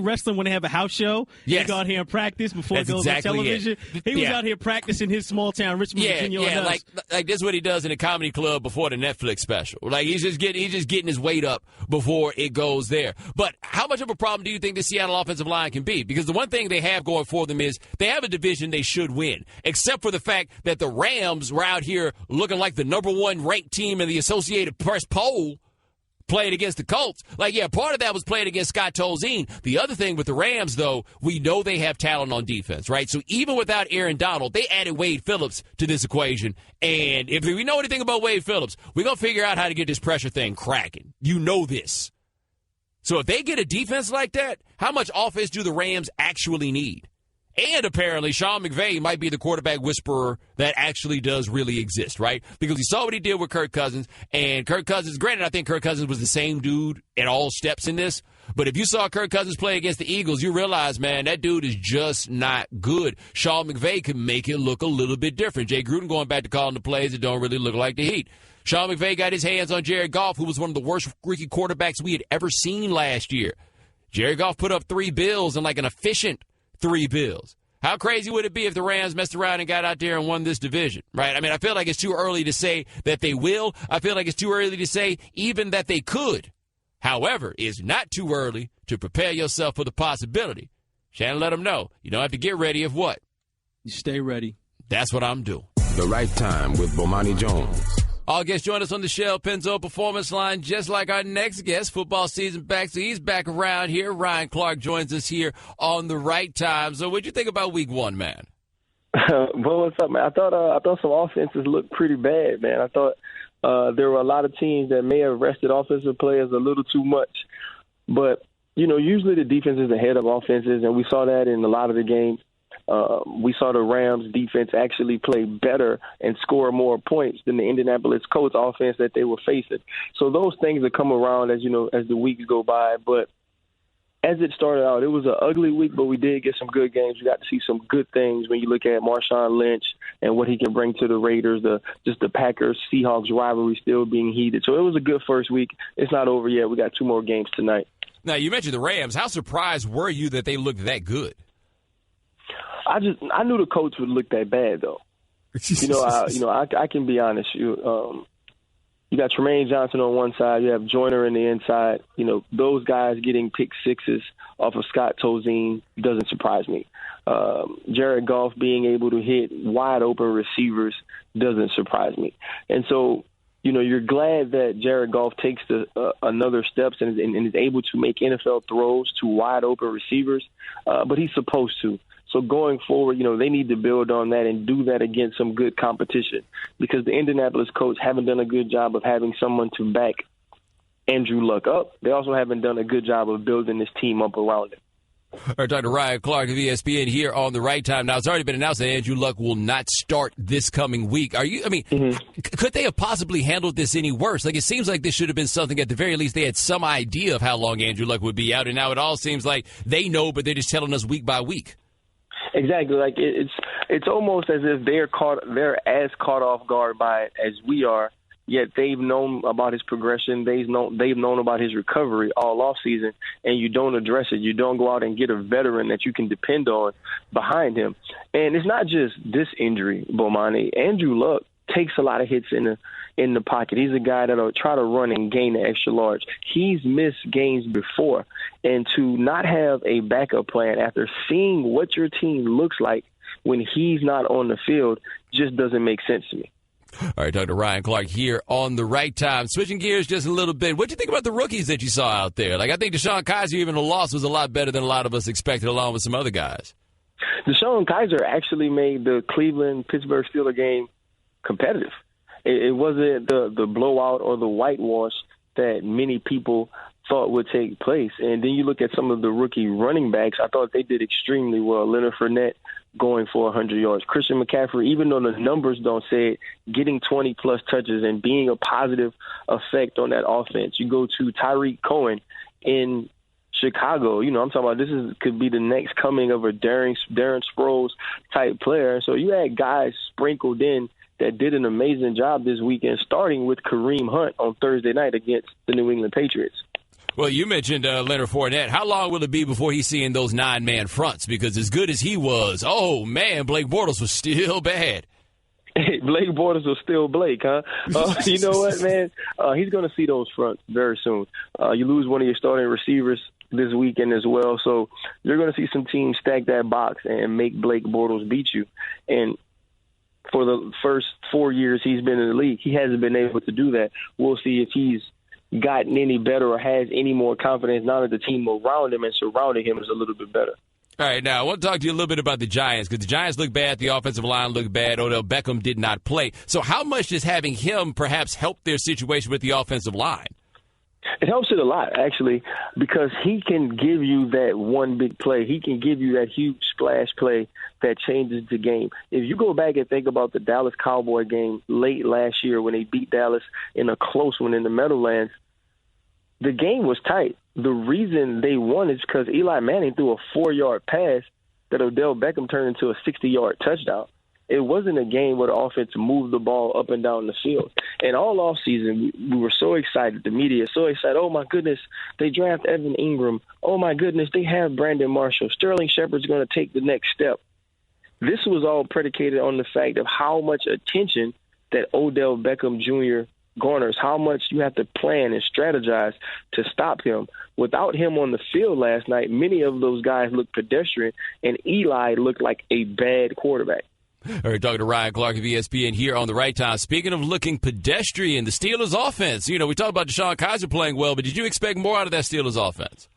Wrestling when they have a house show, yes. They go out here and practice before That's it goes exactly on television. He was out here practicing his small town, Richmond, Virginia. Yeah, like this is what he does in a comedy club before the Netflix special. Like he's just getting his weight up before it goes there. But how much of a problem do you think the Seattle offensive line can be? Because the one thing they have going for them is they have a division they should win, except for the fact that the Rams were out here looking like the number one ranked team in the Associated Press poll, playing against the Colts. Part of that was playing against Scott Tolzien. The other thing with the Rams, though, we know they have talent on defense, right? So even without Aaron Donald, they added Wade Phillips to this equation. And if we know anything about Wade Phillips, we're going to figure out how to get this pressure thing cracking. You know this. So if they get a defense like that, how much offense do the Rams actually need? And apparently, Sean McVay might be the quarterback whisperer that actually does really exist, right? Because we saw what he did with Kirk Cousins. And Kirk Cousins, granted, I think Kirk Cousins was the same dude at all steps in this. But if you saw Kirk Cousins play against the Eagles, you realize, man, that dude is just not good. Sean McVay can make it look a little bit different. Jay Gruden going back to calling the plays that don't really look like the Heat. Sean McVay got his hands on Jared Goff, who was one of the worst rookie quarterbacks we had ever seen last year. Jared Goff put up 3 bills and like an efficient 3 bills. How crazy would it be if the Rams messed around and got out there and won this division, right? I mean, I feel like it's too early to say that they will. I feel like it's too early to say even that they could. However, it's not too early to prepare yourself for the possibility. Shannon let them know. You don't have to get ready if what? You stay ready. That's what I'm doing. The Right Time with Bomani Jones. All guests join us on the Shell Penzo Performance Line, just like our next guest. Football season back, so he's back around here. Ryan Clark joins us here on The Right Time. So what'd you think about week 1, man? Well, what's up, man? I thought some offenses looked pretty bad, man. I thought there were a lot of teams that may have rested offensive players a little too much. But, usually the defense is ahead of offenses, and we saw that in a lot of the games. We saw the Rams defense actually play better and score more points than the Indianapolis Colts offense that they were facing. So those things will come around as the weeks go by. But as it started out, it was an ugly week, but we did get some good games. We got to see some good things when you look at Marshawn Lynch and what he can bring to the Raiders, the Packers-Seahawks rivalry still being heated. So it was a good first week. It's not over yet. We got 2 more games tonight. Now, you mentioned the Rams. How surprised were you that they looked that good? I knew the coach would look that bad though. I can be honest. You got Tremaine Johnson on one side, you have Joyner in the inside. Those guys getting pick sixes off of Scott Tolzien doesn't surprise me. Jared Goff being able to hit wide open receivers doesn't surprise me. And so, you're glad that Jared Goff takes another steps and is able to make NFL throws to wide open receivers, but he's supposed to. So going forward, they need to build on that and do that against some good competition because the Indianapolis Colts haven't done a good job of having someone to back Andrew Luck up. They also haven't done a good job of building this team up around him. All right, Dr. Ryan Clark of ESPN here on The Right Time. Now, it's already been announced that Andrew Luck will not start this coming week. Could they have possibly handled this any worse? Like, it seems like this should have been something, at the very least, they had some idea of how long Andrew Luck would be out, and now it all seems like they know, but they're just telling us week by week. Exactly. Like it's almost as if they're as caught off guard by it as we are. Yet they've known about his progression. They've known about his recovery all off season, and you don't address it. You don't go out and get a veteran that you can depend on behind him. And it's not just this injury, Bomani. Andrew Luck takes a lot of hits in the pocket. He's a guy that'll try to run and gain the extra large. He's missed games before, and to not have a backup plan after seeing what your team looks like when he's not on the field just doesn't make sense to me. All right, Dr. Ryan Clark here on The Right Time. Switching gears just a little bit, what do you think about the rookies that you saw out there? Like, I think DeShone Kizer, even the loss, was a lot better than a lot of us expected, along with some other guys. DeShone Kizer actually made the Cleveland-Pittsburgh Steelers game competitive. It wasn't the blowout or the whitewash that many people thought would take place. And then you look at some of the rookie running backs, I thought they did extremely well. Leonard Fournette going for 100 yards. Christian McCaffrey, even though the numbers don't say it, getting 20-plus touches and being a positive effect on that offense. You go to Tyreek Cohen in Chicago. I'm talking about could be the next coming of a Darren Sproles type player. So you had guys sprinkled in that did an amazing job this weekend, starting with Kareem Hunt on Thursday night against the New England Patriots. Well, you mentioned Leonard Fournette. How long will it be before he's seeing those 9-man fronts? Because as good as he was, oh, man, Blake Bortles was still bad. Blake Bortles was still Blake, huh? You know what, man? He's going to see those fronts very soon. You lose one of your starting receivers this weekend as well, so you're going to see some teams stack that box and make Blake Bortles beat you. And for the first 4 years he's been in the league, he hasn't been able to do that. We'll see if he's gotten any better or has any more confidence now that the team around him and surrounding him is a little bit better. All right, now I want to talk to you a little bit about the Giants, because the Giants look bad, the offensive line looked bad, Odell Beckham did not play. So how much does having him perhaps help their situation with the offensive line? It helps it a lot, actually, because he can give you that one big play. He can give you that huge splash play that changes the game. If you go back and think about the Dallas Cowboy game late last year when they beat Dallas in a close one in the Meadowlands, the game was tight. The reason they won is because Eli Manning threw a 4-yard pass that Odell Beckham turned into a 60-yard touchdown. It wasn't a game where the offense moved the ball up and down the field. And all offseason, we were so excited. The media so excited. Oh, my goodness, they draft Evan Ingram. Oh, my goodness, they have Brandon Marshall. Sterling Shepard's going to take the next step. This was all predicated on the fact of how much attention that Odell Beckham Jr. garners, how much you have to plan and strategize to stop him. Without him on the field last night, many of those guys looked pedestrian, and Eli looked like a bad quarterback. All right, talking to Ryan Clark of ESPN here on The Right Time. Speaking of looking pedestrian, the Steelers' offense. We talked about Deshaun Kaiser playing well, but did you expect more out of that Steelers' offense?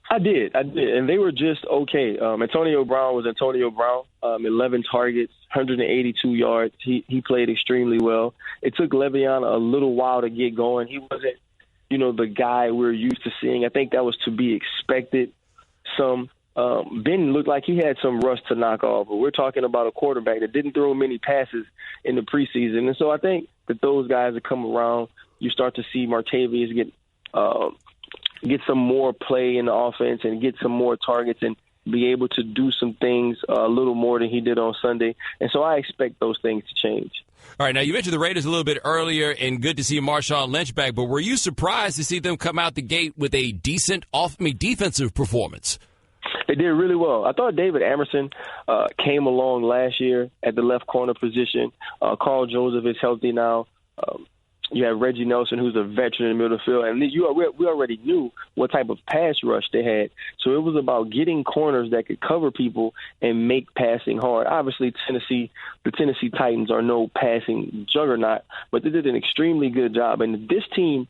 I did, and they were just okay. Antonio Brown was Antonio Brown, 11 targets, 182 yards. He played extremely well. It took Le'Veon a little while to get going. He wasn't, the guy we're used to seeing. I think that was to be expected. Ben looked like he had some rust to knock off, but we're talking about a quarterback that didn't throw many passes in the preseason. And so I think that those guys that come around, you start to see Martavius get some more play in the offense and get some more targets and be able to do some things a little more than he did on Sunday. And so I expect those things to change. All right, now you mentioned the Raiders a little bit earlier, and good to see Marshawn Lynch back, but were you surprised to see them come out the gate with a decent defensive performance? They did really well. I thought David Amerson came along last year at the left corner position. Carl Joseph is healthy now. You have Reggie Nelson, who's a veteran in the middle of the field. And we already knew what type of pass rush they had. So it was about getting corners that could cover people and make passing hard. Obviously, the Tennessee Titans are no passing juggernaut, but they did an extremely good job. And this team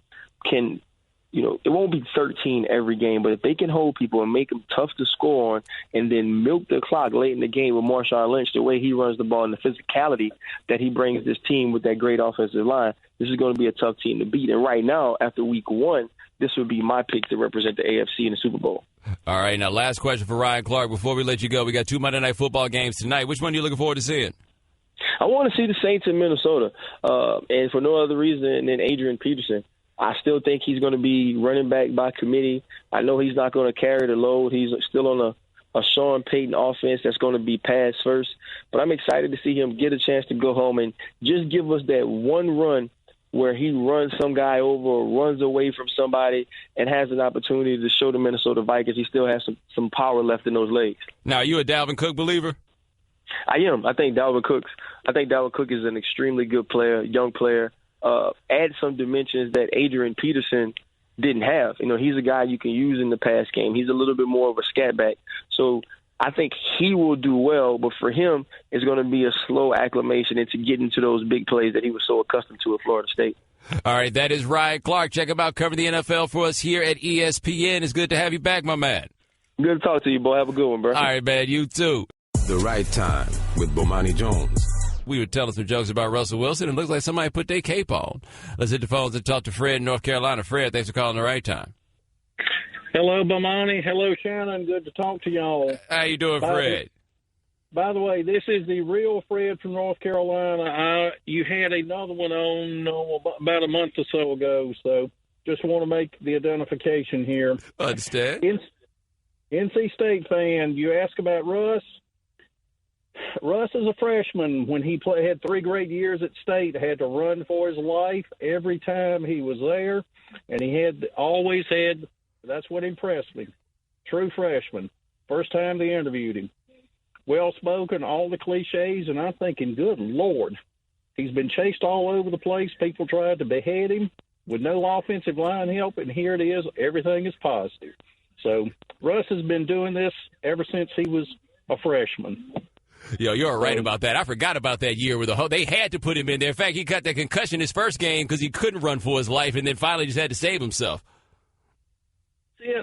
can – it won't be 13 every game, but if they can hold people and make them tough to score on and then milk the clock late in the game with Marshawn Lynch, the way he runs the ball and the physicality that he brings this team with that great offensive line, this is going to be a tough team to beat. And right now, after week one, this would be my pick to represent the AFC in the Super Bowl. All right, now last question for Ryan Clark. Before we let you go, we got 2 Monday Night Football games tonight. Which one are you looking forward to seeing? I want to see the Saints in Minnesota, and for no other reason than Adrian Peterson. I still think he's going to be running back by committee. I know he's not going to carry the load. He's still on a Sean Payton offense that's going to be pass first. But I'm excited to see him get a chance to go home and just give us that one run where he runs some guy over or runs away from somebody and has an opportunity to show the Minnesota Vikings he still has some power left in those legs. Now, are you a Dalvin Cook believer? I am. I think Dalvin Cook is an extremely good player, young player. Add some dimensions that Adrian Peterson didn't have. He's a guy you can use in the pass game. He's a little bit more of a scat back. So I think he will do well, but for him, it's going to be a slow acclimation into getting to those big plays that he was so accustomed to at Florida State. All right, that is Ryan Clark. Check him out, covering the NFL for us here at ESPN. It's good to have you back, my man. Good to talk to you, boy. Have a good one, bro. All right, man. You too. The Right Time with Bomani Jones. We were telling some jokes about Russell Wilson. It looks like somebody put their cape on. Let's hit the phones and talk to Fred in North Carolina. Fred, thanks for calling The Right Time. Hello, Bomani. Hello, Shannon. Good to talk to y'all. How you doing, Fred? By the way, this is the real Fred from North Carolina. You had another one on about a month or so ago, so just want to make the identification here. Understand. NC State fan, you ask about Russ. Russ is a freshman. When he had 3 great years at State, had to run for his life every time he was there, and he always had. That's what impressed me. True freshman. First time they interviewed him. Well-spoken, all the cliches, and I'm thinking, good Lord, he's been chased all over the place. People tried to behead him with no offensive line help, and here it is. Everything is positive. So Russ has been doing this ever since he was a freshman. Yo, you're right about that. I forgot about that year where they had to put him in there. In fact, he got that concussion his first game because he couldn't run for his life, and then finally just had to save himself.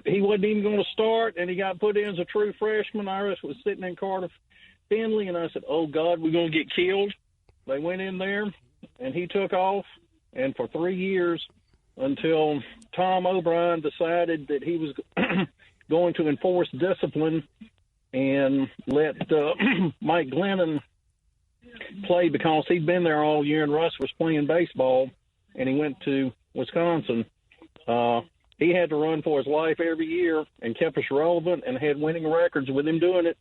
He wasn't even going to start, and he got put in as a true freshman. Iris was sitting in Cardiff Finley, and I said, oh, God, we're going to get killed. They went in there, and he took off, and for 3 years until Tom O'Brien decided that he was going to enforce discipline and let Mike Glennon play because he'd been there all year, and Russ was playing baseball, and he went to Wisconsin. He had to run for his life every year and kept us relevant and had winning records with him doing it,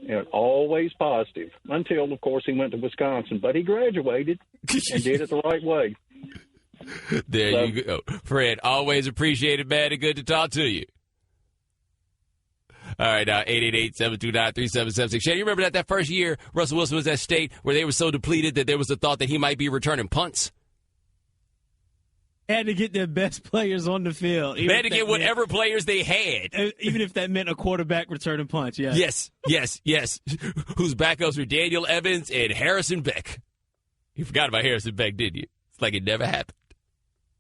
and always positive until, of course, he went to Wisconsin. But he graduated and did it the right way. There you go. Fred, always appreciate it, man, and good to talk to you. All right, 888-729-3776. Shannon, you remember that first year Russell Wilson was at State where they were so depleted that there was the thought that he might be returning punts? Had to get their best players on the field. They had to get whatever players they had. Even if that meant a quarterback returning punch, yeah. Yes. Whose backups were Daniel Evans and Harrison Beck. You forgot about Harrison Beck, didn't you? It's like it never happened.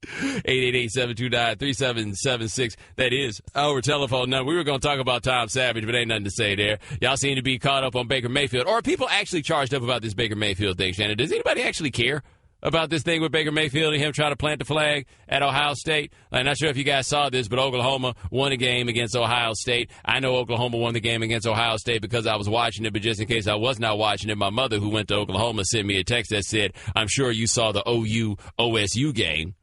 888-729-3776. That is our telephone number. We were going to talk about Tom Savage, but ain't nothing to say there. Y'all seem to be caught up on Baker Mayfield. Or are people actually charged up about this Baker Mayfield thing, Shannon? Does anybody actually care about this thing with Baker Mayfield and him trying to plant the flag at Ohio State? I'm not sure if you guys saw this, but Oklahoma won a game against Ohio State. I know Oklahoma won the game against Ohio State because I was watching it, but just in case I was not watching it, my mother, who went to Oklahoma, sent me a text that said, I'm sure you saw the OU-OSU game,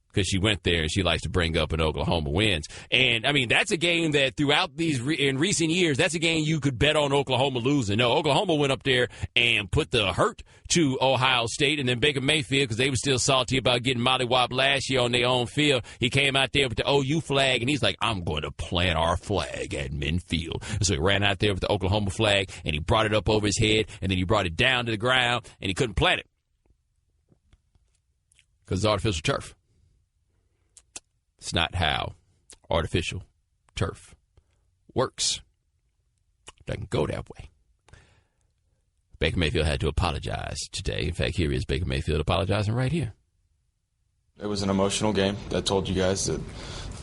because she went there and she likes to bring up an Oklahoma wins. And, I mean, that's a game that throughout in recent years, that's a game you could bet on Oklahoma losing. No, Oklahoma went up there and put the hurt to Ohio State, and then Baker Mayfield, because they were still salty about getting mollywopped last year on their own field, he came out there with the OU flag, and he's like, I'm going to plant our flag at midfield. So he ran out there with the Oklahoma flag, and he brought it up over his head, and then he brought it down to the ground, and he couldn't plant it because it's artificial turf. It's not how artificial turf works. It doesn't go that way. Baker Mayfield had to apologize today. In fact, here is Baker Mayfield apologizing right here. It was an emotional game. I told you guys that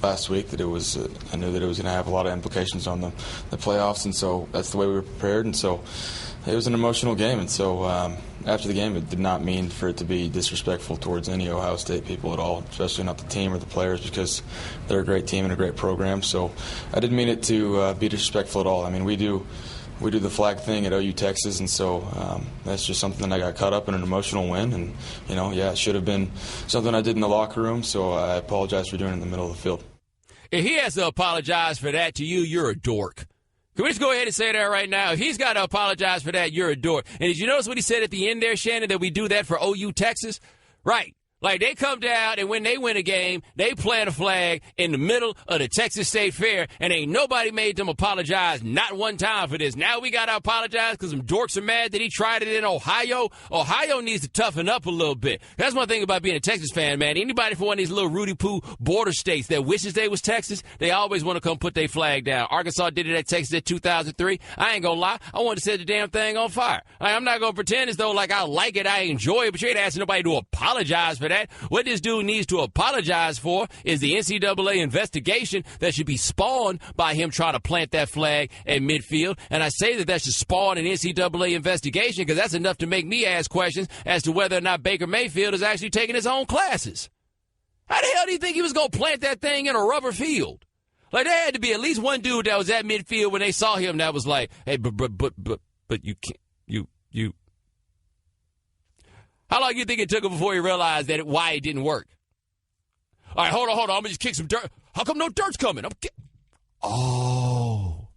last week that it was. I knew that it was going to have a lot of implications on the playoffs, and so that's the way we were prepared. And so it was an emotional game. And so after the game, it did not mean for it to be disrespectful towards any Ohio State people at all, especially not the team or the players, because they're a great team and a great program. So I didn't mean it to be disrespectful at all. I mean, we do the flag thing at OU Texas, and so that's just something that I got caught up in, an emotional win. And, it should have been something I did in the locker room, so I apologize for doing it in the middle of the field. If he has to apologize for that to you, you're a dork. Can we just go ahead and say that right now? If he's got to apologize for that, you're a dork. And did you notice what he said at the end there, Shannon, that we do that for OU Texas? Right. Like, they come down, and when they win a game, they plant a flag in the middle of the Texas State Fair, and ain't nobody made them apologize not one time for this. Now we got to apologize because some dorks are mad that he tried it in Ohio. Ohio needs to toughen up a little bit. That's one thing about being a Texas fan, man. Anybody from one of these little Rudy Poo border states that wishes they was Texas, they always want to come put their flag down. Arkansas did it at Texas in 2003. I ain't going to lie. I wanted to set the damn thing on fire. I'm not going to pretend as though, like, I like it, I enjoy it, but you ain't asking nobody to apologize for that. What this dude needs to apologize for is the NCAA investigation that should be spawned by him trying to plant that flag at midfield. And I say that should spawn an NCAA investigation because that's enough to make me ask questions as to whether or not Baker Mayfield is actually taking his own classes. How the hell do you think he was going to plant that thing in a rubber field? Like, there had to be at least one dude that was at midfield when they saw him that was like, hey, but you can't, you. How long do you think it took him before he realized why it didn't work? All right, hold on. I'm going to just kick some dirt. How come no dirt's coming? Oh,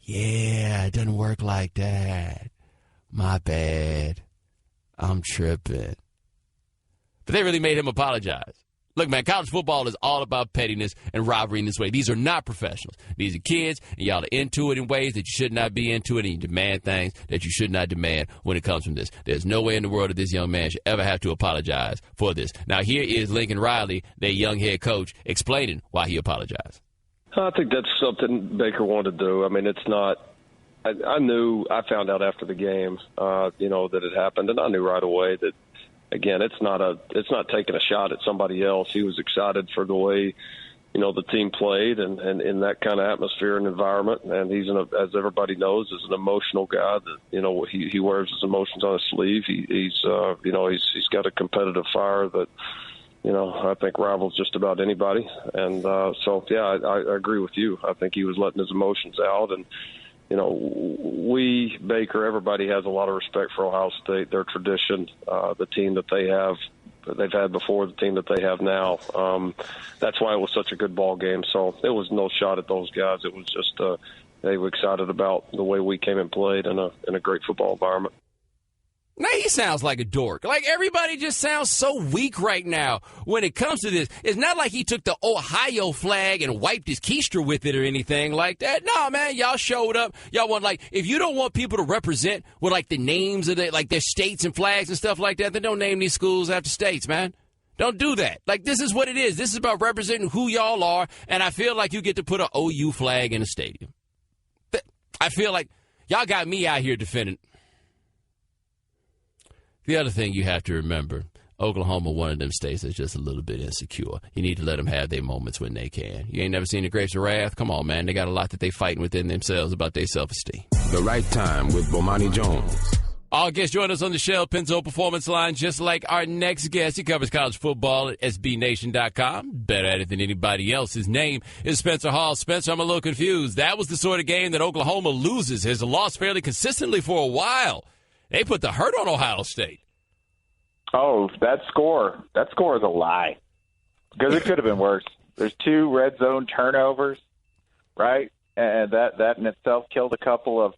yeah, it doesn't work like that. My bad. I'm tripping. But they really made him apologize. Look, man, college football is all about pettiness and robbery in this way. These are not professionals. These are kids, and y'all are into it in ways that you should not be into it, and you demand things that you should not demand when it comes from this. There's no way in the world that this young man should ever have to apologize for this. Now, here is Lincoln Riley, their young head coach, explaining why he apologized. I think that's something Baker wanted to do. I mean, it's not – I found out after the game, that it happened, and I knew right away that, again, it's not taking a shot at somebody else. He was excited for the way, the team played and in that kind of atmosphere and environment. And he's, as everybody knows, is an emotional guy that, he wears his emotions on his sleeve. He's got a competitive fire that, I think rivals just about anybody. And I agree with you. I think he was letting his emotions out. And, Baker, everybody has a lot of respect for Ohio State, their tradition, the team that they've had before, the team that they have now. That's why it was such a good ball game. So it was no shot at those guys. It was just they were excited about the way we came and played in a great football environment. Now, he sounds like a dork. Like, everybody just sounds so weak right now when it comes to this. It's not like he took the Ohio flag and wiped his keister with it or anything like that. No, man, y'all showed up. Y'all want, if you don't want people to represent with, the names of their states and flags and stuff like that, then don't name these schools after states, man. Don't do that. This is what it is. This is about representing who y'all are, and I feel like you get to put an OU flag in a stadium. I feel like y'all got me out here defending. The other thing you have to remember, Oklahoma, one of them states that's just a little bit insecure. You need to let them have their moments when they can. You ain't never seen the Grapes of Wrath? Come on, man. They got a lot that they fighting within themselves about their self-esteem. The Right Time with Bomani Jones. Our guest join us on the Shell Pinto Performance Line, just like our next guest. He covers college football at SBNation.com. Better at it than anybody else. His name is Spencer Hall. Spencer, I'm a little confused. That was the sort of game that Oklahoma loses, has lost fairly consistently for a while. They put the hurt on Ohio State. Oh, that score is a lie because it could have been worse. There's 2 red zone turnovers, right? And that in itself killed a couple of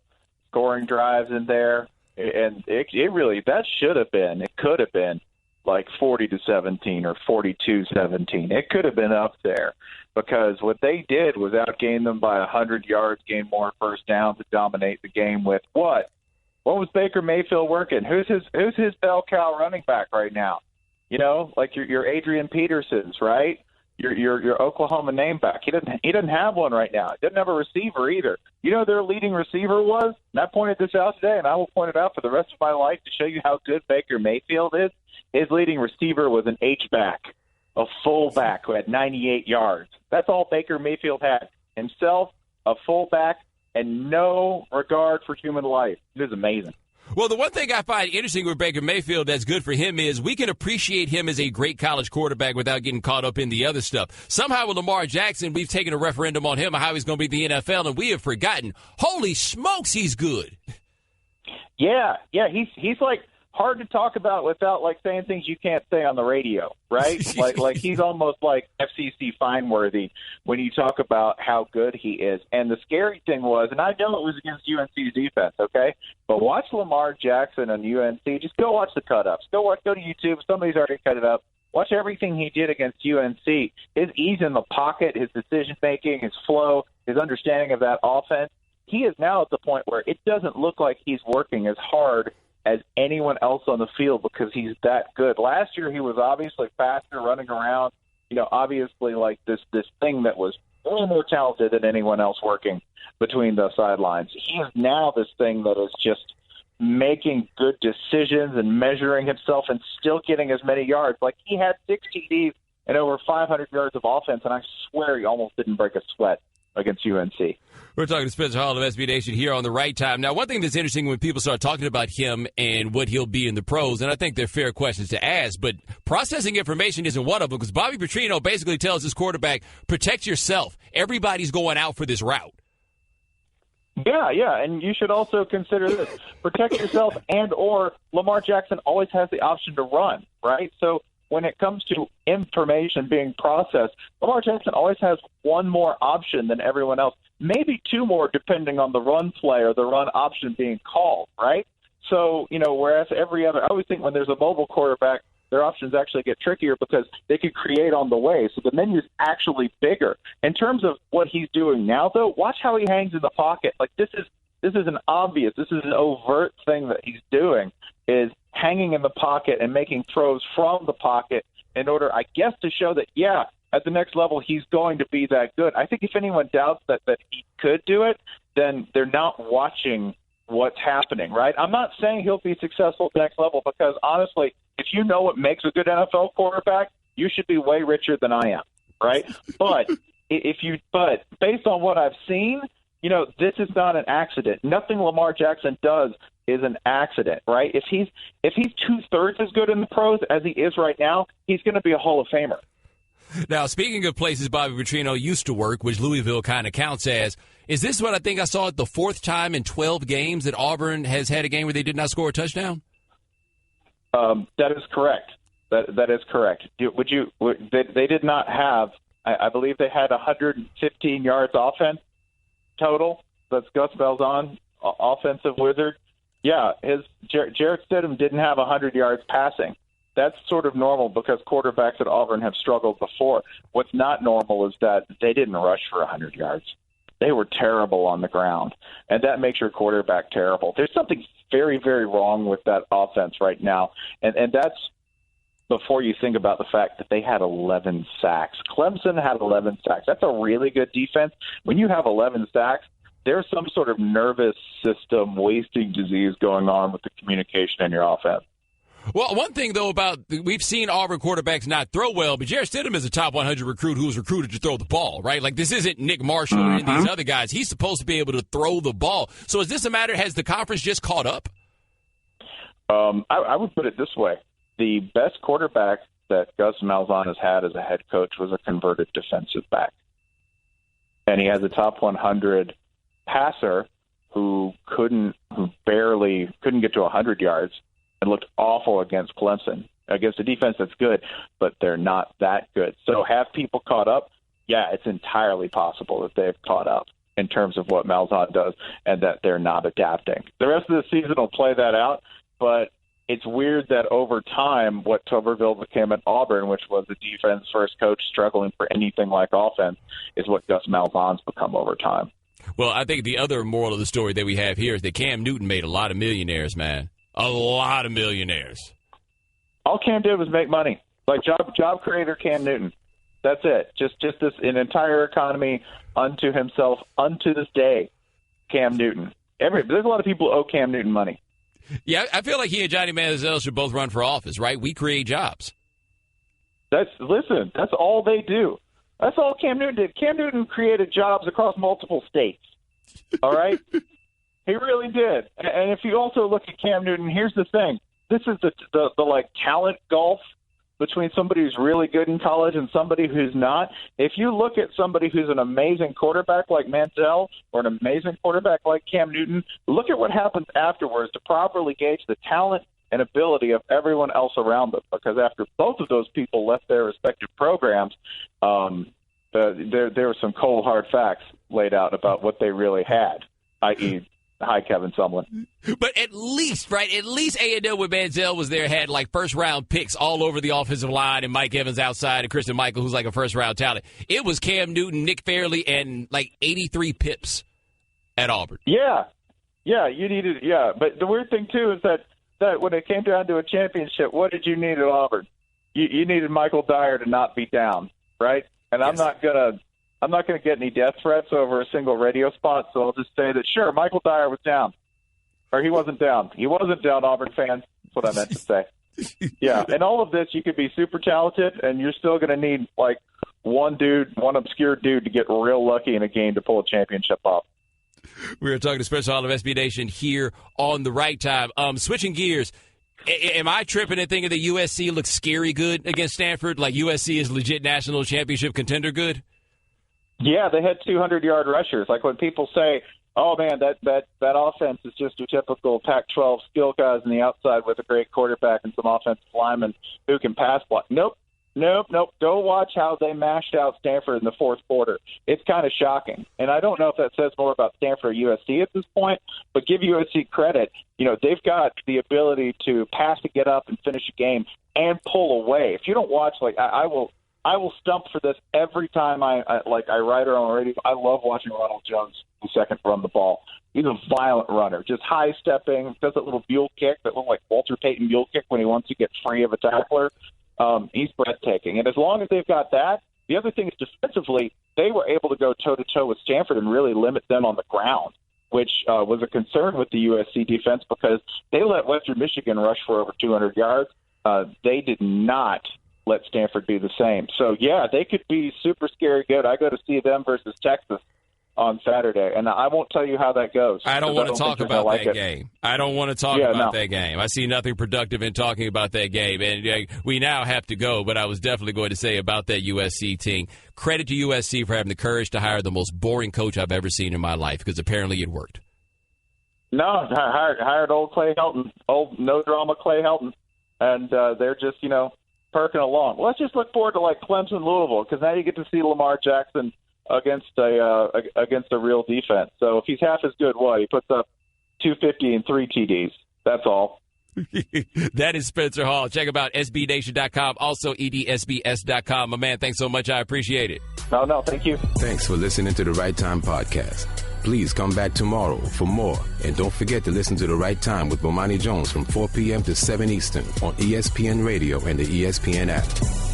scoring drives in there. And it really, that should have been, it could have been 40-17 or 42-17. It could have been up there because what they did was outgain them by 100 yards, gain more first downs to dominate the game with what? What was Baker Mayfield working? Who's his bell cow running back right now? Your Adrian Petersons, right? Your Oklahoma name back. He doesn't have one right now. He doesn't have a receiver either. Their leading receiver was, and I pointed this out today, and I will point it out for the rest of my life to show you how good Baker Mayfield is. His leading receiver was an H-back, a fullback who had 98 yards. That's all Baker Mayfield had. Himself, a fullback, and no regard for human life. It is amazing. Well, the one thing I find interesting with Baker Mayfield that's good for him is we can appreciate him as a great college quarterback without getting caught up in the other stuff. Somehow with Lamar Jackson, we've taken a referendum on him on how he's going to be the NFL, and we have forgotten. Holy smokes, he's good. Yeah, he's hard to talk about without saying things you can't say on the radio, right? like he's almost like FCC fine-worthy when you talk about how good he is. And the scary thing was, and I know it was against UNC's defense, okay? But watch Lamar Jackson and UNC. Just go watch the cut-ups. Go to YouTube. Somebody's already cut it up. Watch everything he did against UNC. His ease in the pocket, his decision-making, his flow, his understanding of that offense. He is now at the point where it doesn't look like he's working as hard as anyone else on the field because he's that good. Last year he was obviously faster, running around, obviously this thing that was a little more talented than anyone else working between the sidelines. He is now this thing that is just making good decisions and measuring himself and still getting as many yards. He had 6 TDs and over 500 yards of offense, and I swear he almost didn't break a sweat against UNC. We're talking to Spencer Hall of SB Nation here on the Right Time. Now, one thing that's interesting when people start talking about him and what he'll be in the pros, and I think they're fair questions to ask, but processing information isn't one of them, because Bobby Petrino basically tells his quarterback, protect yourself. Everybody's going out for this route. Yeah, and you should also consider this. Protect yourself, and or Lamar Jackson always has the option to run, right? So when it comes to information being processed, Lamar Jackson always has one more option than everyone else, maybe two more depending on the run play or the run option being called, right? So, whereas every other – I always think when there's a mobile quarterback, their options actually get trickier because they could create on the way. So the menu's actually bigger. In terms of what he's doing now, though, watch how he hangs in the pocket. Like this is an overt thing that he's doing, is hanging in the pocket and making throws from the pocket in order, I guess, to show that, yeah, at the next level he's going to be that good. I think if anyone doubts that he could do it, then they're not watching what's happening, right? I'm not saying he'll be successful at the next level because, honestly, if you know what makes a good NFL quarterback, you should be way richer than I am, right? But based on what I've seen, this is not an accident. Nothing Lamar Jackson does is an accident, right? If he's 2/3 as good in the pros as he is right now, he's going to be a Hall of Famer. Now, speaking of places Bobby Petrino used to work, which Louisville kind of counts as, is this what I think I saw it the fourth time in 12 games that Auburn has had a game where they did not score a touchdown? That is correct. That is correct. They did not have, I believe they had 115 yards offense total. That's Gus Malzahn, offensive wizard. Yeah, Jarrett Stidham didn't have 100 yards passing. That's sort of normal because quarterbacks at Auburn have struggled before. What's not normal is that they didn't rush for 100 yards. They were terrible on the ground, and that makes your quarterback terrible. There's something very, very wrong with that offense right now, and that's before you think about the fact that they had 11 sacks. Clemson had 11 sacks. That's a really good defense. When you have 11 sacks, there's some sort of nervous system wasting disease going on with the communication in your offense. Well, one thing, though, we've seen Auburn quarterbacks not throw well, but Jarrett Stidham is a top 100 recruit who was recruited to throw the ball, right? Like, this isn't Nick Marshall or any of these other guys. He's supposed to be able to throw the ball. So is this a matter, has the conference just caught up? I would put it this way. The best quarterback that Gus Malzahn has had as a head coach was a converted defensive back. And he has a top 100 passer who barely couldn't get to 100 yards and looked awful against Clemson, against a defense that's good, but they're not that good. So have people caught up? Yeah, it's entirely possible that they've caught up in terms of what Malzahn does and that they're not adapting. The rest of the season will play that out, but it's weird that over time what Tuberville became at Auburn, which was a defense-first coach struggling for anything like offense, is what Gus Malzahn's become over time. Well, I think the other moral of the story that we have here is that Cam Newton made a lot of millionaires, man. A lot of millionaires. All Cam did was make money. Like job creator Cam Newton. That's it. Just this an entire economy unto himself, unto this day. Cam Newton. There's a lot of people who owe Cam Newton money. Yeah, I feel like he and Johnny Manziel should both run for office, right? We create jobs. That's all they do. That's all Cam Newton did. Cam Newton created jobs across multiple states. All right? He really did. And if you also look at Cam Newton, here's the thing. This is the like talent gulf between somebody who's really good in college and somebody who's not. If you look at somebody who's an amazing quarterback like Manziel or an amazing quarterback like Cam Newton, look at what happens afterwards to properly gauge the talent and ability of everyone else around them. Because after both of those people left their respective programs, there were some cold, hard facts laid out about what they really had, i.e., hi, Kevin Sumlin. But at least A&M with Manziel was there, had like first-round picks all over the offensive line, and Mike Evans outside, and Christian Michael, who's like a first-round talent. It was Cam Newton, Nick Fairley, and like 83 pips at Auburn. Yeah, you needed. Yeah, but the weird thing too is that when it came down to a championship, what did you need at Auburn? You needed Michael Dyer to not be down, right? And yes. I'm not going to get any death threats over a single radio spot, so I'll just say that, sure, Michael Dyer was down. Or he wasn't down. He wasn't down, Auburn fans. That's what I meant to say. Yeah, and all of this, you could be super talented, and you're still going to need, like, one obscure dude to get real lucky in a game to pull a championship off. We are talking to Special Hall of SB Nation here on The Right Time. Switching gears, am I tripping and thinking that USC looks scary good against Stanford? Like USC is legit national championship contender good? Yeah, they had 200-yard rushers. Like when people say, oh, man, that offense is just a typical Pac-12 skill guys on the outside with a great quarterback and some offensive linemen who can pass block. Nope. Go watch how they mashed out Stanford in the fourth quarter. It's kind of shocking. And I don't know if that says more about Stanford or USC at this point, but give USC credit. You know, they've got the ability to pass to get up and finish a game and pull away. If you don't watch, like, I will stump for this every time I write her on radio. I love watching Ronald Jones the second run the ball. He's a violent runner, just high-stepping, does that little mule kick, that little like Walter Payton mule kick when he wants to get free of a tackler. He's breathtaking. And as long as they've got that, the other thing is defensively, they were able to go toe-to-toe with Stanford and really limit them on the ground, which was a concern with the USC defense because they let Western Michigan rush for over 200 yards. They did not let Stanford do the same. So, yeah, they could be super scary good. I go to see them versus Texas on Saturday, and I won't tell you how that goes. I don't want to talk about that game. I don't want to talk about that game. I see nothing productive in talking about that game, and we now have to go, but I was definitely going to say about that USC team, credit to USC for having the courage to hire the most boring coach I've ever seen in my life, because apparently it worked. No, hired old Clay Helton, old no-drama Clay Helton, and they're just, perking along. Let's just look forward to, like, Clemson-Louisville, because now you get to see Lamar Jackson against a real defense. So if he's half as good, he puts up 250 and 3 TDs. That's all. That is Spencer Hall. Check him out, SBNation.com, also EDSBS.com. My man, thanks so much. I appreciate it. No, thank you. Thanks for listening to The Right Time Podcast. Please come back tomorrow for more. And don't forget to listen to The Right Time with Bomani Jones from 4 p.m. to 7 Eastern on ESPN Radio and the ESPN app.